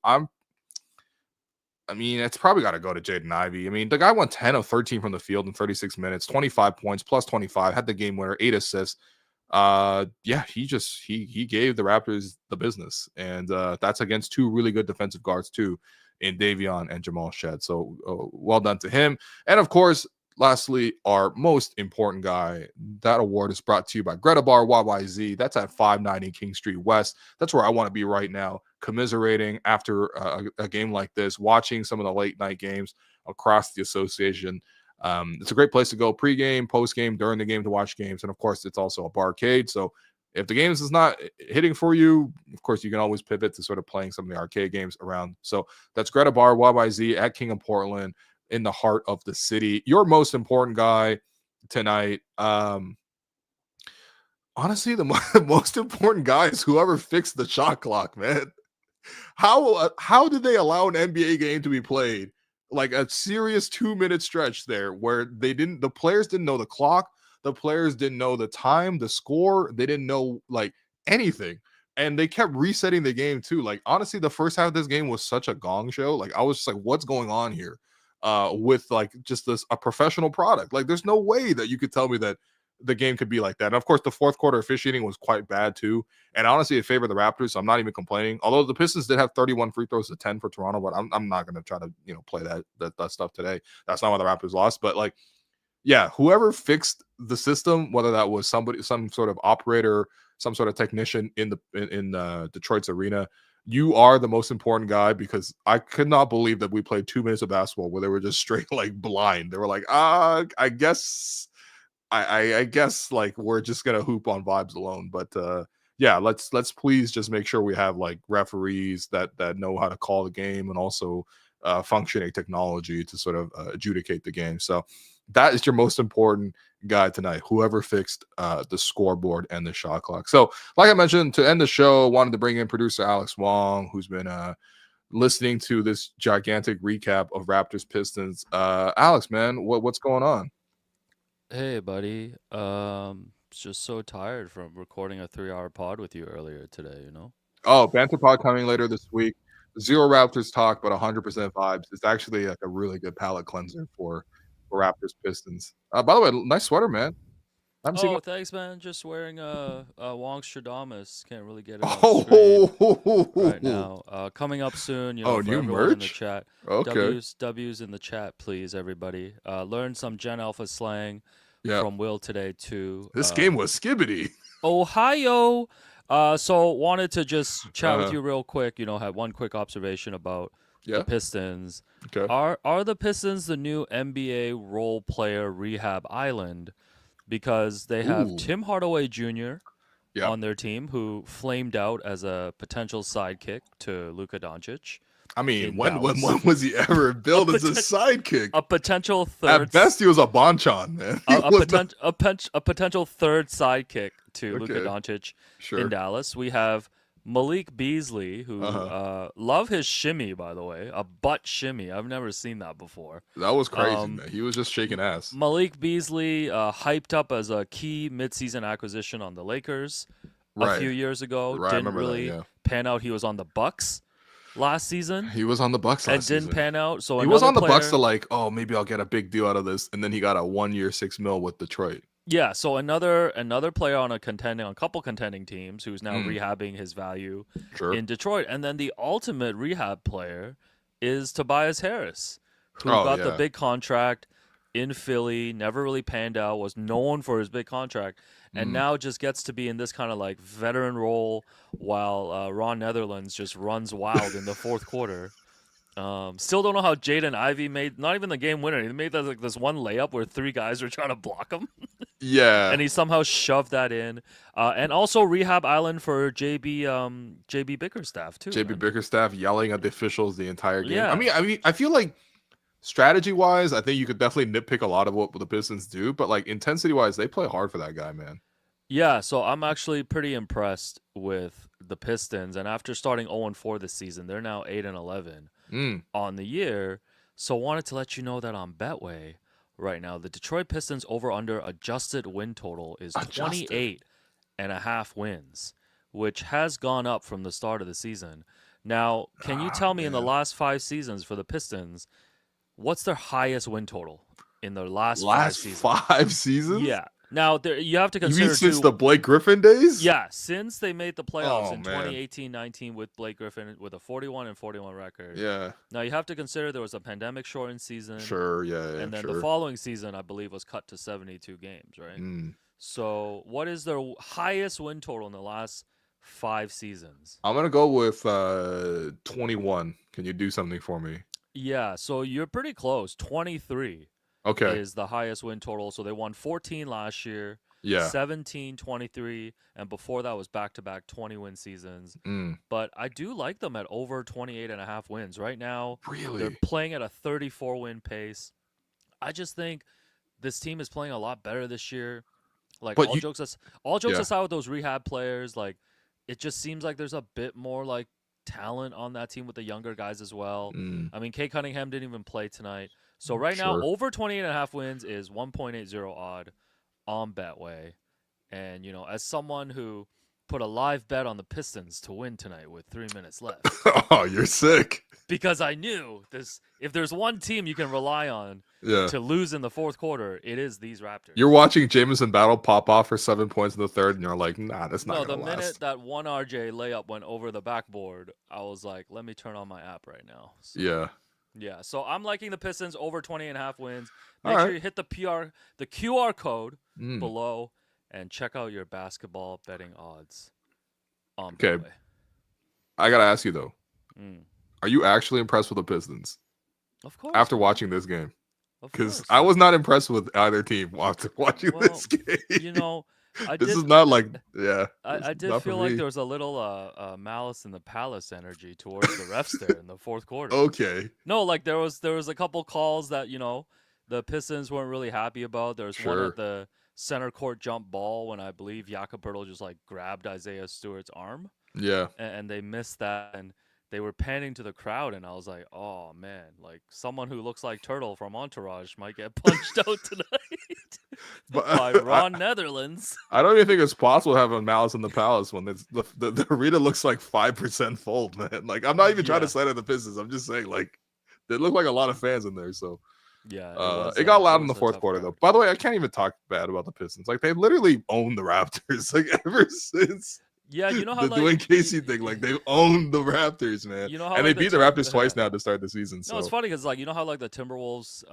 I mean, it's probably got to go to Jaden Ivey. I mean, the guy went 10 of 13 from the field in 36 minutes, 25 points, plus 25, had the game winner, 8 assists. Yeah, he gave the Raptors the business, and that's against 2 really good defensive guards too, in Davion and Jamal Shead. So well done to him. And of course, lastly, our most important guy. That award is brought to you by Greta Bar YYZ. That's at 590 King Street West. That's where I want to be right now, commiserating after a game like this, watching some of the late night games across the association. It's a great place to go pregame, postgame, during the game to watch games. And of course, it's also a barcade. So if the games is not hitting for you, of course, you can always pivot to sort of playing some of the arcade games around. So that's Greta Bar YYZ at King of Portland, in the heart of the city. Your most important guy tonight. Honestly, the most important guy is whoever fixed the shot clock, man. How did they allow an NBA game to be played like a serious 2-minute stretch there where the players didn't know the clock, the players didn't know the time, the score, they didn't know like anything, and they kept resetting the game too. Like honestly, the first half of this game was such a gong show. Like I was just like, what's going on here? With like just a professional product. Like there's no way that you could tell me that the game could be like that. And of course, the fourth quarter officiating was quite bad too. And honestly, it favored the Raptors. So I'm not even complaining. Although the Pistons did have 31 free throws to 10 for Toronto, but I'm not going to try to play that stuff today. That's not why the Raptors lost. But like, yeah, whoever fixed the system, whether that was somebody, some sort of operator, some sort of technician in Detroit's arena, you are the most important guy, because I could not believe that we played 2 minutes of basketball where they were just straight like blind. They were like, I guess like we're just gonna hoop on vibes alone. But yeah, let's please just make sure we have like referees that know how to call the game, and also functioning technology to sort of adjudicate the game. So that is your most important guy tonight, whoever fixed the scoreboard and the shot clock. So like I mentioned, to end the show, wanted to bring in producer Alex Wong, who's been listening to this gigantic recap of Raptors Pistons. Alex, man, what's going on? Hey, buddy. Just so tired from recording a 3-hour pod with you earlier today. Oh, Banter Pod coming later this week. Zero Raptors talk, but 100% vibes. It's actually like a really good palate cleanser for Raptors Pistons. By the way, nice sweater, man. I'm seeing. Oh, thanks, man. Just wearing a Wong Stradamus. Can't really get it on screen right Oh, now. Coming up soon, oh, for new everyone in the merch. chat. Okay. W's in the chat, please, everybody. Learn some Gen Alpha slang Yeah. from Will today too. This game was skibbity. Ohio. So wanted to just chat with Uh, you real quick. Had one quick observation about the yeah. Pistons. Okay. Are the Pistons the new NBA role player rehab island? Because they have Ooh. Tim Hardaway Jr. Yeah. on their team who flamed out as a potential sidekick to Luka Doncic. I mean, in when Dallas. was he ever billed as a sidekick? A potential At third best, he was a Bonchon, man. a potential third sidekick to Luka Okay. Doncic Sure. in Dallas. We have Malik Beasley, who love his shimmy, by the way, a butt shimmy. I've never seen that before. That was crazy, man. He was just shaking ass. Malik Beasley, hyped up as a key midseason acquisition on the Lakers a few years ago. Right, I Didn't remember really that, yeah. pan out. He was on the Bucks last season. He was on the Bucks last season. And didn't pan out. So he was on the Bucks to like, oh, maybe I'll get a big deal out of this, and then he got a 1 year, $6 million with Detroit. Yeah, so another player on a couple contending teams who's now rehabbing his value in Detroit. And then the ultimate rehab player is Tobias Harris, who got the big contract in Philly, never really panned out, was known for his big contract, and now just gets to be in this kind of like veteran role while Ron Netherlands just runs wild in the fourth quarter. Still don't know how Jaden Ivey made not even the game winner. He made like this one layup where three guys were trying to block him. Yeah. And he somehow shoved that in. And also rehab island for JB Bickerstaff too. JB Bickerstaff yelling at the officials the entire game. Yeah. I mean, I feel like strategy wise, I think you could definitely nitpick a lot of what the Pistons do, but like intensity wise, they play hard for that guy, man. Yeah, so I'm actually pretty impressed with the Pistons, and after starting 0-4 this season, they're now 8-11 on the year. So wanted to let you know that on Betway right now, the Detroit Pistons over/under adjusted win total is 28.5 wins, which has gone up from the start of the season. Now, can you tell me in the last 5 seasons for the Pistons, what's their highest win total in their last 5 seasons? 5 seasons? Yeah. Now, you have to consider, you mean since the Blake Griffin days? Yeah, since they made the playoffs in 2018-19 with Blake Griffin with a 41-41 record. Yeah. Now, you have to consider there was a pandemic-shortened season. Sure, yeah. And then the following season, I believe, was cut to 72 games, right? So, what is their highest win total in the last 5 seasons? I'm going to go with 21. Can you do something for me? Yeah, so you're pretty close. 23. Okay. Is the highest win total. So they won 14 last year, 17, 23, and before that was back-to-back 20-win seasons. But I do like them at over 28.5 wins. Right now, they're playing at a 34-win pace. I just think this team is playing a lot better this year. Like, all jokes aside with those rehab players, like, it just seems like there's a bit more, like, talent on that team with the younger guys as well. I mean, Kate Cunningham didn't even play tonight. So right now, over 28.5 wins is 1.80 odd on Betway. And, as someone who put a live bet on the Pistons to win tonight with 3 minutes left. Oh, you're sick. Because I knew if there's one team you can rely on to lose in the fourth quarter, it is these Raptors. You're watching Jameson Battle pop off for 7 points in the third, and you're like, nah, that's not going to last. No, the minute that one RJ layup went over the backboard, I was like, let me turn on my app right now. So, yeah, so I'm liking the Pistons over 20.5 wins. Make sure you hit the QR code below and check out your basketball betting odds. Okay. I got to ask you, though. Are you actually impressed with the Pistons? Of course. After watching this game? Because I was not impressed with either team after watching this game. I did feel like there was a little malice in the palace energy towards the refs there in the fourth quarter. Okay. No, like there was a couple calls that the Pistons weren't really happy about. There was one at the center court jump ball when I believe Jakob Poeltl just like grabbed Isaiah Stewart's arm. Yeah. And they missed that, and they were panning to the crowd, and I was like, oh man, like someone who looks like Turtle from Entourage might get punched out tonight by Ron Netherlands. I don't even think it's possible to have a malice in the palace when the arena looks like 5% full, man. Like, I'm not even trying to side at the Pistons. I'm just saying, like, they look like a lot of fans in there. So Yeah, it got loud in was the a fourth tough quarter, crowd. though. By the way, I can't even talk bad about the Pistons. Like, they literally own the Raptors, like, ever since Yeah, you know how the Dwayne Casey thing. Like, they own the Raptors, man. You know how And like they beat the Raptors twice now to start the season. No, it's So funny because like you know how like the Timberwolves,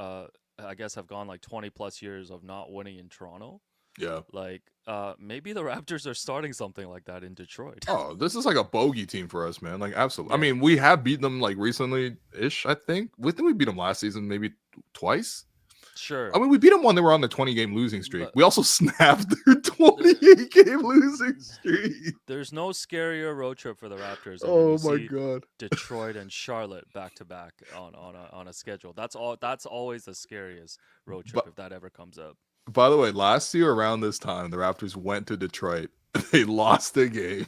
I guess have gone like 20 plus years of not winning in Toronto. yeah. Like, maybe the Raptors are starting something like that in Detroit. Oh, this is like a bogey team for us, man. Like, absolutely. Yeah. I mean, we have beat them like recently-ish, I think. We think we beat them last season, maybe twice. Sure. I mean, we beat them when they were on the 20-game losing streak. We also snapped their 28-game losing streak. There's no scarier road trip for the Raptors than Oh when you my see god. Detroit and Charlotte back to back on a schedule. That's always the scariest road trip if that ever comes up. By the way, last year around this time, the Raptors went to Detroit. They lost the game.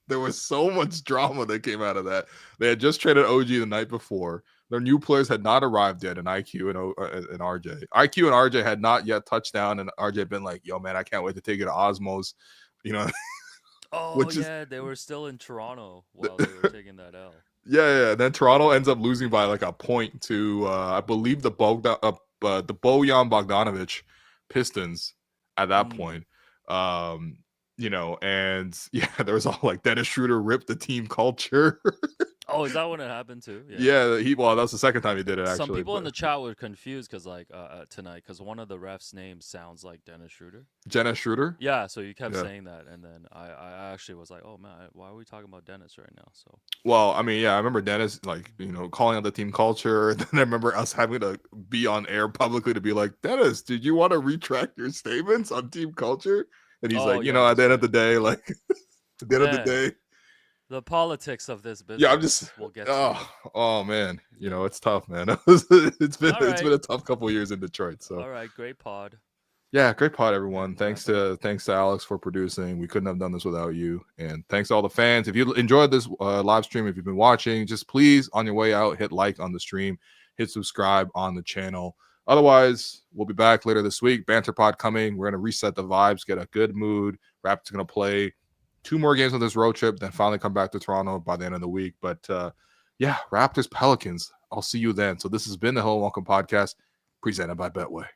There was so much drama that came out of that. They had just traded OG the night before. Their new players had not arrived yet in IQ and RJ. IQ and RJ had not yet touched down, and RJ had been like, yo, man, I can't wait to take it to Osmos. You know? They were still in Toronto while they were taking that L. Yeah. Then Toronto ends up losing by like a point to, I believe, the Bojan Bogdanovic Pistons at that point. You know, and yeah, there was all like Dennis Schroeder ripped the team culture. Oh, is that when it happened too? Yeah, that was the second time he did it, actually. Some people in the chat were confused because like tonight, because one of the refs' names sounds like Dennis Schroeder. Dennis Schroeder? Yeah, so you kept saying that, and then I actually was like, oh man, why are we talking about Dennis right now? So well, I mean, yeah, I remember Dennis like, you know, calling out the team culture. Then I remember us having to be on air publicly to be like, Dennis, did you want to retract your statements on team culture? And he's like, you know, at the end of the day, like at the end of the day. The politics of this business. Yeah, I'm just. We'll get oh man, you know it's tough, man. It's been a tough couple of years in Detroit. So all right, great pod. Yeah, great pod, everyone. Thanks to Alex for producing. We couldn't have done this without you. And thanks to all the fans. If you enjoyed this live stream, if you've been watching, just please on your way out hit like on the stream, hit subscribe on the channel. Otherwise, we'll be back later this week. Banter pod coming. We're gonna reset the vibes, get a good mood. Raptors gonna play 2 more games on this road trip, then finally come back to Toronto by the end of the week. But yeah, Raptors, Pelicans. I'll see you then. So this has been the Hello and Welcome podcast presented by Betway.